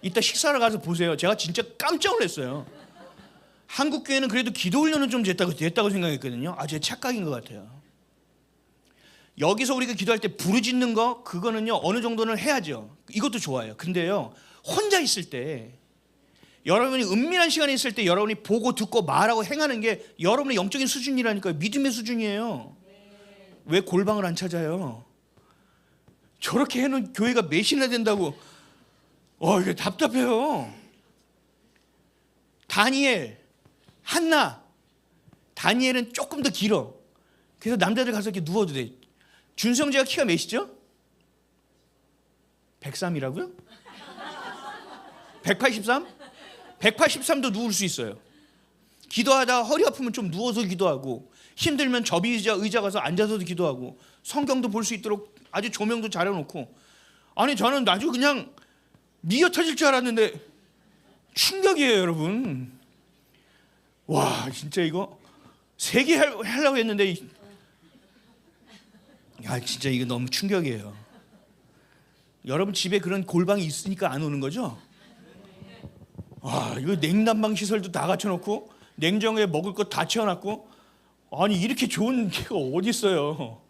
이따 식사를 가서 보세요. 제가 진짜 깜짝 놀랐어요. 한국 교회는 그래도 기도 훈련은 좀 됐다고 생각했거든요. 제 착각인 것 같아요. 여기서 우리가 기도할 때 부르짖는 거, 그거는요 어느 정도는 해야죠. 이것도 좋아요. 근데요, 혼자 있을 때, 여러분이 은밀한 시간에 있을 때 여러분이 보고 듣고 말하고 행하는 게 여러분의 영적인 수준이라니까요. 믿음의 수준이에요. 왜 골방을 안 찾아요? 저렇게 해놓은 교회가 몇이나 된다고. 이게 답답해요. 다니엘, 한나, 다니엘은 조금 더 길어. 그래서 남자들 가서 이렇게 누워도 돼. 준성재가 키가 몇이죠? 103이라고요? 183? 183도 누울 수 있어요. 기도하다가 허리 아프면 좀 누워서 기도하고, 힘들면 접이의자 가서 앉아서도 기도하고, 성경도 볼 수 있도록 아주 조명도 잘 해놓고. 아니 저는 아주 그냥 미어 터질 줄 알았는데 충격이에요, 여러분. 와, 진짜 이거 3개 하려고 했는데 진짜 이거 너무 충격이에요. 여러분 집에 그런 골방이 있으니까 안 오는 거죠? 이거 냉난방 시설도 다 갖춰놓고 냉장고에 먹을 것 다 채워놨고, 아니 이렇게 좋은 게가 어디 있어요?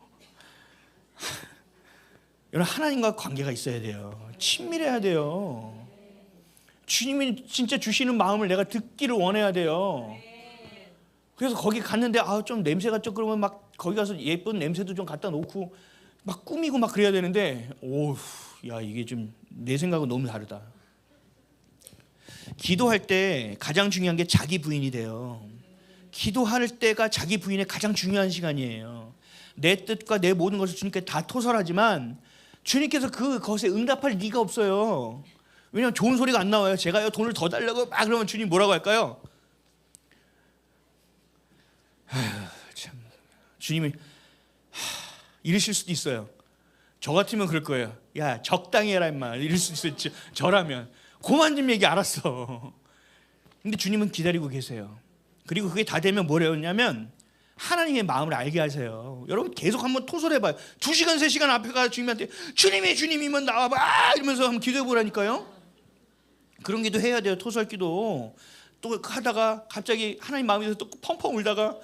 여러분, 하나님과 관계가 있어야 돼요. 친밀해야 돼요. 주님이 진짜 주시는 마음을 내가 듣기를 원해야 돼요. 그래서 거기 갔는데 좀 냄새가 좀, 그러면 막 거기 가서 예쁜 냄새도 좀 갖다 놓고 막 꾸미고 막 그래야 되는데, 이게 좀 내 생각은 너무 다르다. 기도할 때 가장 중요한 게 자기 부인이 돼요. 기도할 때가 자기 부인의 가장 중요한 시간이에요. 내 뜻과 내 모든 것을 주님께 다 토설하지만 주님께서 그것에 응답할 리가 없어요. 왜냐하면 좋은 소리가 안 나와요. 제가요 돈을 더 달라고 막 그러면 주님 뭐라고 할까요? 참, 주님이 이러실 수도 있어요. 저 같으면 그럴 거예요. 야, 적당히 해라 임마. 이럴 수도 있죠. 저라면 그만 좀 얘기 알았어. 근데 주님은 기다리고 계세요. 그리고 그게 다 되면 뭐래냐면 하나님의 마음을 알게 하세요. 여러분 계속 한번 토설해봐요. 2시간 3시간 앞에 가서 주님한테 주님이면 나와봐 이러면서 한번 기도해보라니까요. 그런 기도 해야 돼요. 토설 기도. 또 하다가 갑자기 하나님 마음에서 또 펑펑 울다가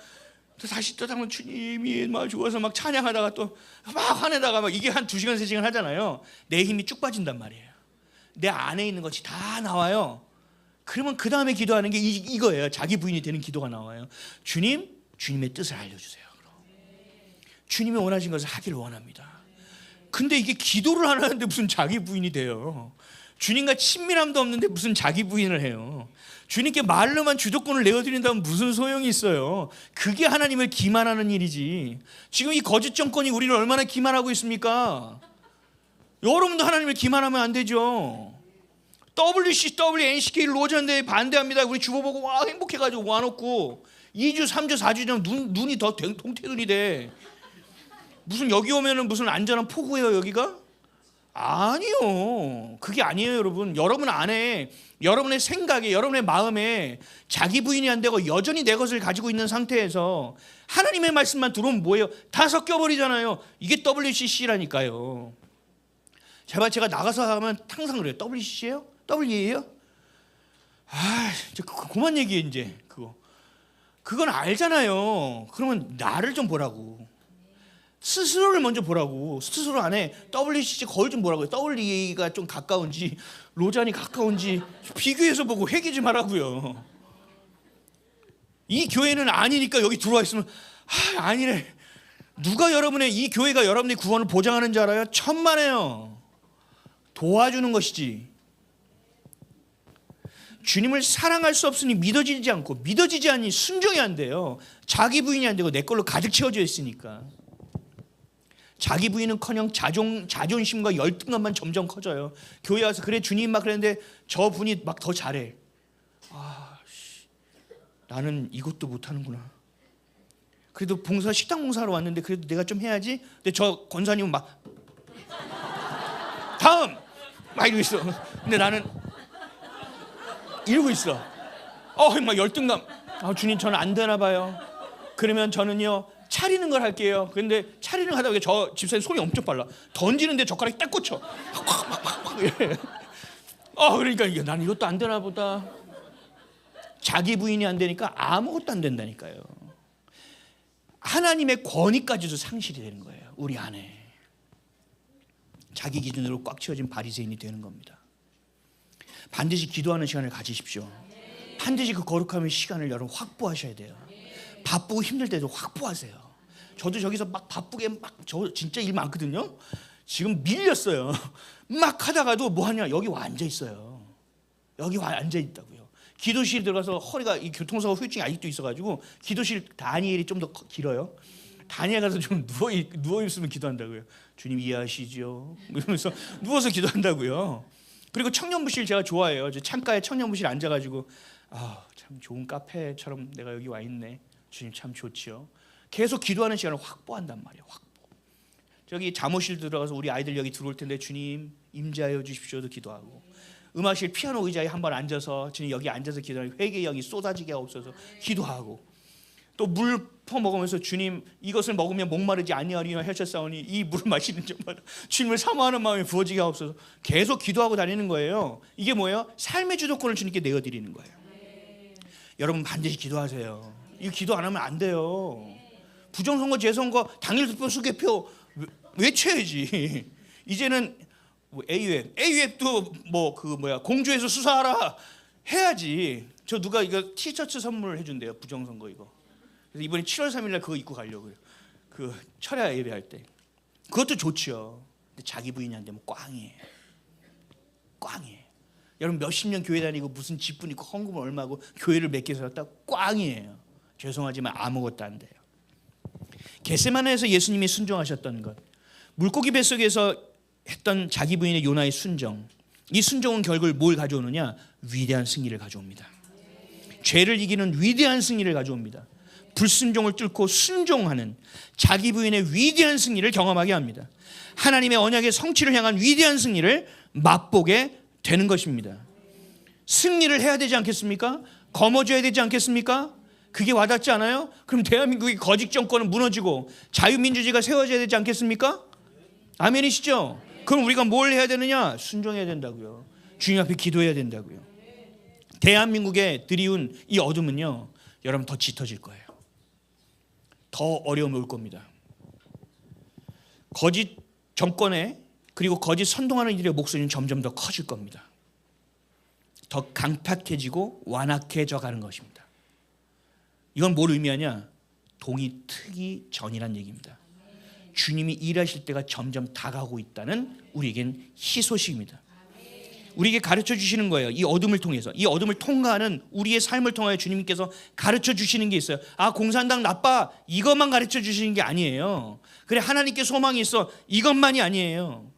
또 다시 또 당면 주님이 막 좋아서 막 찬양하다가 또 막 화내다가 막 이게 한 2시간 3시간 하잖아요. 내 힘이 쭉 빠진단 말이에요. 내 안에 있는 것이 다 나와요. 그러면 그 다음에 기도하는 게 이거예요. 자기 부인이 되는 기도가 나와요. 주님의 뜻을 알려주세요. 주님이 원하신 것을 하기를 원합니다. 근데 이게 기도를 안 하는데 무슨 자기 부인이 돼요? 주님과 친밀함도 없는데 무슨 자기 부인을 해요? 주님께 말로만 주도권을 내어드린다면 무슨 소용이 있어요? 그게 하나님을 기만하는 일이지. 지금 이 거짓 정권이 우리를 얼마나 기만하고 있습니까? 여러분도 하나님을 기만하면 안 되죠. WCW, NCK 로전대에 반대합니다. 우리 주보 보고 와 행복해가지고 와놓고 2주, 3주, 4주 전 눈이 더 동태눈이 돼. 무슨 여기 오면은 무슨 안전한 포구예요 여기가? 아니요. 그게 아니에요, 여러분. 여러분 안에, 여러분의 생각에, 여러분의 마음에 자기 부인이 안 되고 여전히 내 것을 가지고 있는 상태에서 하나님의 말씀만 들어오면 뭐예요? 다 섞여버리잖아요. 이게 WCC라니까요. 제발 제가 나가서 하면 항상 그래요. WCC예요? W예요? 이제 그만 얘기해 이제 그거. 그건 알잖아요. 그러면 나를 좀 보라고. 스스로를 먼저 보라고. 스스로 안에 WCC 거울 좀 보라고요. WE가 좀 가까운지 로잔이 가까운지 비교해서 보고 회개 좀 하라고요. 이 교회는 아니니까 여기 들어와 있으면 아니래. 누가 여러분의 이 교회가 여러분의 구원을 보장하는 줄 알아요? 천만에요. 도와주는 것이지. 주님을 사랑할 수 없으니 믿어지지 않고 믿어지지 않으니 순종이 안 돼요. 자기 부인이 안 되고 내 걸로 가득 채워져 있으니까. 자기 부인은커녕 자존심과 열등감만 점점 커져요. 교회 와서 그래 주님 막 그랬는데 저 분이 막 더 잘해. 나는 이것도 못하는구나. 그래도 식당 봉사하러 왔는데 그래도 내가 좀 해야지. 근데 저 권사님은 막 다음 막 이러고 있어. 근데 나는 이러고 있어. 막 열등감. 주님 저는 안 되나 봐요. 그러면 저는요 차리는 걸 할게요. 그런데 차리는 거 하다 보니까 저 집사님 손이 엄청 빨라. 던지는데 젓가락이 딱 꽂혀. 그러니까 이게 나는 이것도 안 되나 보다. 자기 부인이 안 되니까 아무것도 안 된다니까요. 하나님의 권위까지도 상실이 되는 거예요. 우리 안에. 자기 기준으로 꽉 채워진 바리새인이 되는 겁니다. 반드시 기도하는 시간을 가지십시오. 반드시 그 거룩함의 시간을 여러분 확보하셔야 돼요. 바쁘고 힘들 때도 확보하세요. 저도 저기서 막 바쁘게 저 진짜 일 많거든요. 지금 밀렸어요. 막 하다가도 뭐 하냐 여기 와 앉아 있어요. 여기 와 앉아 있다고요. 기도실 들어가서 허리가 이 교통사고 후유증이 아직도 있어가지고 기도실 다니엘이 좀 더 길어요. 다니엘 가서 좀 누워 있으면 기도한다고요. 주님 이해하시죠? 이러면서 누워서 기도한다고요. 그리고 청년부실 제가 좋아해요. 창가에 청년부실 앉아가지고 참 좋은 카페처럼 내가 여기 와 있네. 주님 참 좋지요. 계속 기도하는 시간을 확보한단 말이에요. 확보. 저기 잠옷실 들어가서 우리 아이들 여기 들어올 텐데 주님 임재하여 주십시오도 기도하고, 음악실 피아노 의자에 한번 앉아서 주님 여기 앉아서 기도하는 회개의 영이 쏟아지게 하옵소서 기도하고, 또 물 퍼먹으면서 주님 이것을 먹으면 목마르지 아니하리라 하셨사오니 이 물을 마시는 정말 주님을 사모하는 마음이 부어지게 하옵소서 계속 기도하고 다니는 거예요. 이게 뭐예요? 삶의 주도권을 주님께 내어드리는 거예요. 여러분 반드시 기도하세요. 이거 기도 안 하면 안 돼요. 부정선거 재선거 당일 투표 수개표 외쳐야지. 이제는 AUF도 공주에서 수사하라 해야지. 저 누가 이거 티셔츠 선물해 준대요. 부정선거 이거. 그래서 이번에 7월 3일날 그거 입고 가려고요. 그 철야 예배할 때. 그것도 좋지요. 근데 자기 부인이 안 되면 꽝이에요. 꽝이에요. 여러분 몇십 년 교회 다니고 무슨 집분 있고 헌금은 얼마고 교회를 몇 개 살았다 꽝이에요. 죄송하지만 아무것도 안 돼요. 겟세마네에서 예수님이 순종하셨던 것, 물고기 뱃속에서 했던 자기 부인의 요나의 순종, 이 순종은 결국 뭘 가져오느냐? 위대한 승리를 가져옵니다. 죄를 이기는 위대한 승리를 가져옵니다. 불순종을 뚫고 순종하는 자기 부인의 위대한 승리를 경험하게 합니다. 하나님의 언약의 성취를 향한 위대한 승리를 맛보게 되는 것입니다. 승리를 해야 되지 않겠습니까? 거머쥐어야 되지 않겠습니까? 그게 와닿지 않아요? 그럼 대한민국의 거짓 정권은 무너지고 자유민주주의가 세워져야 되지 않겠습니까? 아멘이시죠? 그럼 우리가 뭘 해야 되느냐? 순종해야 된다고요. 주님 앞에 기도해야 된다고요. 대한민국에 들이운 이 어둠은요, 여러분 더 짙어질 거예요. 더 어려움이 올 겁니다. 거짓 정권에 그리고 거짓 선동하는 이들의 목소리는 점점 더 커질 겁니다. 더 강팍해지고 완악해져 가는 것입니다. 이건 뭘 의미하냐? 동이 트기 전이란 얘기입니다. 주님이 일하실 때가 점점 다가오고 있다는 우리에겐 희소식입니다. 우리에게 가르쳐 주시는 거예요. 이 어둠을 통해서, 이 어둠을 통과하는 우리의 삶을 통하여 주님께서 가르쳐 주시는 게 있어요. 공산당 나빠, 이것만 가르쳐 주시는 게 아니에요. 그래 하나님께 소망이 있어, 이것만이 아니에요.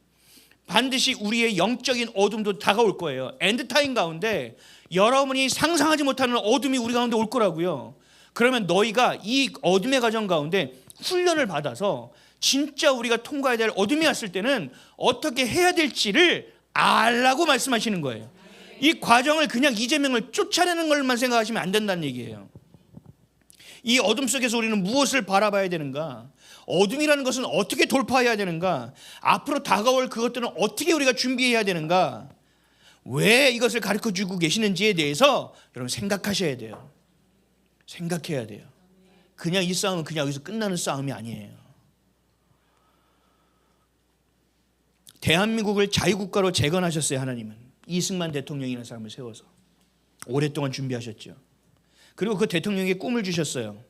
반드시 우리의 영적인 어둠도 다가올 거예요. 엔드타임 가운데 여러분이 상상하지 못하는 어둠이 우리 가운데 올 거라고요. 그러면 너희가 이 어둠의 과정 가운데 훈련을 받아서 진짜 우리가 통과해야 될 어둠이 왔을 때는 어떻게 해야 될지를 알라고 말씀하시는 거예요. 이 과정을 그냥 이재명을 쫓아내는 것만 생각하시면 안 된다는 얘기예요. 이 어둠 속에서 우리는 무엇을 바라봐야 되는가? 어둠이라는 것은 어떻게 돌파해야 되는가? 앞으로 다가올 그것들은 어떻게 우리가 준비해야 되는가? 왜 이것을 가르쳐주고 계시는지에 대해서 여러분 생각하셔야 돼요. 생각해야 돼요. 그냥 이 싸움은 그냥 여기서 끝나는 싸움이 아니에요. 대한민국을 자유국가로 재건하셨어요. 하나님은 이승만 대통령이라는 사람을 세워서 오랫동안 준비하셨죠. 그리고 그 대통령에게 꿈을 주셨어요.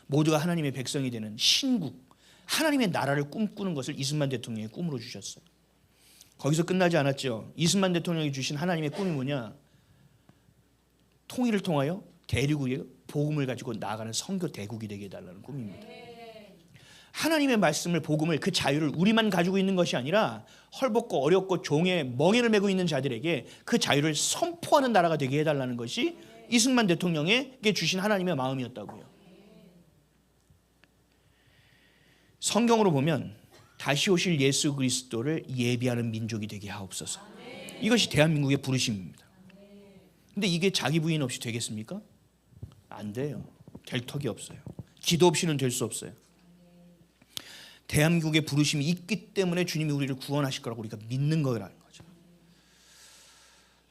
모두가 하나님의 백성이 되는 신국, 하나님의 나라를 꿈꾸는 것을 이승만 대통령의 꿈으로 주셨어요. 거기서 끝나지 않았죠. 이승만 대통령이 주신 하나님의 꿈이 뭐냐? 통일을 통하여 대륙의 복음을 가지고 나아가는 선교 대국이 되게 해달라는 꿈입니다. 하나님의 말씀을, 복음을, 그 자유를 우리만 가지고 있는 것이 아니라 헐벗고 어렵고 종의 멍에를 메고 있는 자들에게 그 자유를 선포하는 나라가 되게 해달라는 것이 이승만 대통령에게 주신 하나님의 마음이었다고요. 성경으로 보면 다시 오실 예수 그리스도를 예비하는 민족이 되게 하옵소서. 이것이 대한민국의 부르심입니다. 근데 이게 자기 부인 없이 되겠습니까? 안 돼요. 될 턱이 없어요. 기도 없이는 될 수 없어요. 대한민국의 부르심이 있기 때문에 주님이 우리를 구원하실 거라고 우리가 믿는 거라는 거죠.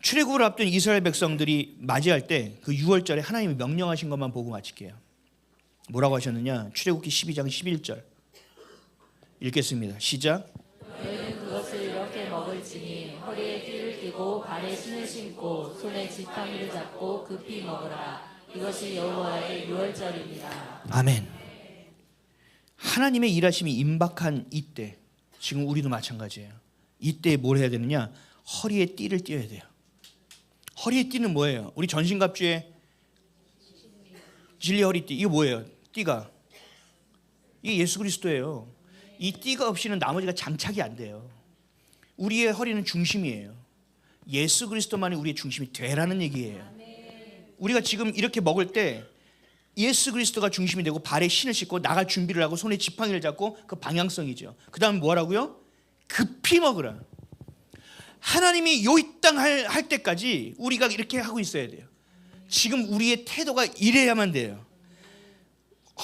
출애굽을 앞둔 이스라엘 백성들이 맞이할 때 그 6월절에 하나님이 명령하신 것만 보고 마칠게요. 뭐라고 하셨느냐? 출애굽기 12장 11절 읽겠습니다. 시작. 너희는 그것을 이렇게 먹을지니 허리에 띠를 띠고 발에 신을 신고 손에 지팡이를 잡고 급히 먹으라. 이것이 여호와의 유월절입니다. 아멘. 하나님의 일하심이 임박한 이때, 지금 우리도 마찬가지예요. 이때 뭘 해야 되느냐? 허리에 띠를 띄어야 돼요. 허리에 띠는 뭐예요? 우리 전신갑주에 진리 허리띠, 이거 뭐예요? 띠가 이게 예수 그리스도예요. 이 띠가 없이는 나머지가 장착이 안 돼요. 우리의 허리는 중심이에요. 예수 그리스도만이 우리의 중심이 되라는 얘기예요. 우리가 지금 이렇게 먹을 때 예수 그리스도가 중심이 되고 발에 신을 신고 나갈 준비를 하고 손에 지팡이를 잡고 그 방향성이죠. 그 다음에 뭐라고요? 급히 먹으라. 하나님이 요 이 땅 할 때까지 우리가 이렇게 하고 있어야 돼요. 지금 우리의 태도가 이래야만 돼요.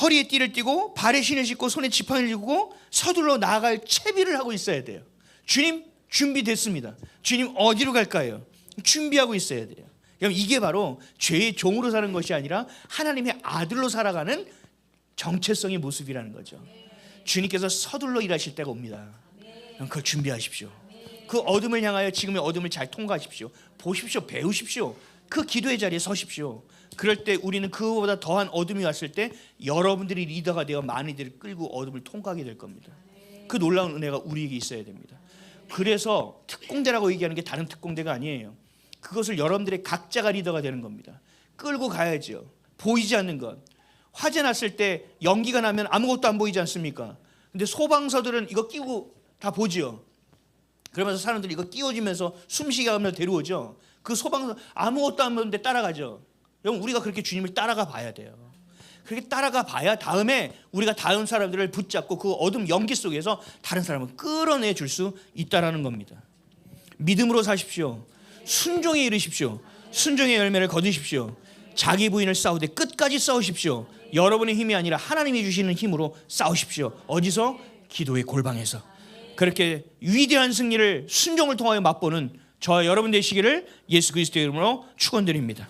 허리에 띠를 띠고 발에 신을 신고 손에 지팡이를 쥐고 서둘러 나아갈 채비를 하고 있어야 돼요. 주님 준비됐습니다. 주님 어디로 갈까요? 준비하고 있어야 돼요. 그럼 이게 바로 죄의 종으로 사는 것이 아니라 하나님의 아들로 살아가는 정체성의 모습이라는 거죠. 주님께서 서둘러 일하실 때가 옵니다. 그럼 그걸 준비하십시오. 그 어둠을 향하여 지금의 어둠을 잘 통과하십시오. 보십시오. 배우십시오. 그 기도의 자리에 서십시오. 그럴 때 우리는 그거보다 더한 어둠이 왔을 때 여러분들이 리더가 되어 많은 이들을 끌고 어둠을 통과하게 될 겁니다. 그 놀라운 은혜가 우리에게 있어야 됩니다. 그래서 특공대라고 얘기하는 게 다른 특공대가 아니에요. 그것을 여러분들의 각자가 리더가 되는 겁니다. 끌고 가야죠. 보이지 않는 것. 화재 났을 때 연기가 나면 아무것도 안 보이지 않습니까? 근데 소방서들은 이거 끼고 다 보지요. 그러면서 사람들이 이거 끼워주면서 숨쉬게 하면서 데려오죠. 그 소방서 아무것도 안 보는데 따라가죠. 여러분 우리가 그렇게 주님을 따라가 봐야 돼요. 그렇게 따라가 봐야 다음에 우리가 다른 사람들을 붙잡고 그 어둠 연기 속에서 다른 사람을 끌어내 줄 수 있다라는 겁니다. 믿음으로 사십시오. 순종에 이르십시오. 순종의 열매를 거두십시오. 자기 부인을 싸우되 끝까지 싸우십시오. 여러분의 힘이 아니라 하나님이 주시는 힘으로 싸우십시오. 어디서? 기도의 골방에서. 그렇게 위대한 승리를 순종을 통하여 맛보는 저와 여러분 되시기를 예수 그리스도의 이름으로 축원드립니다.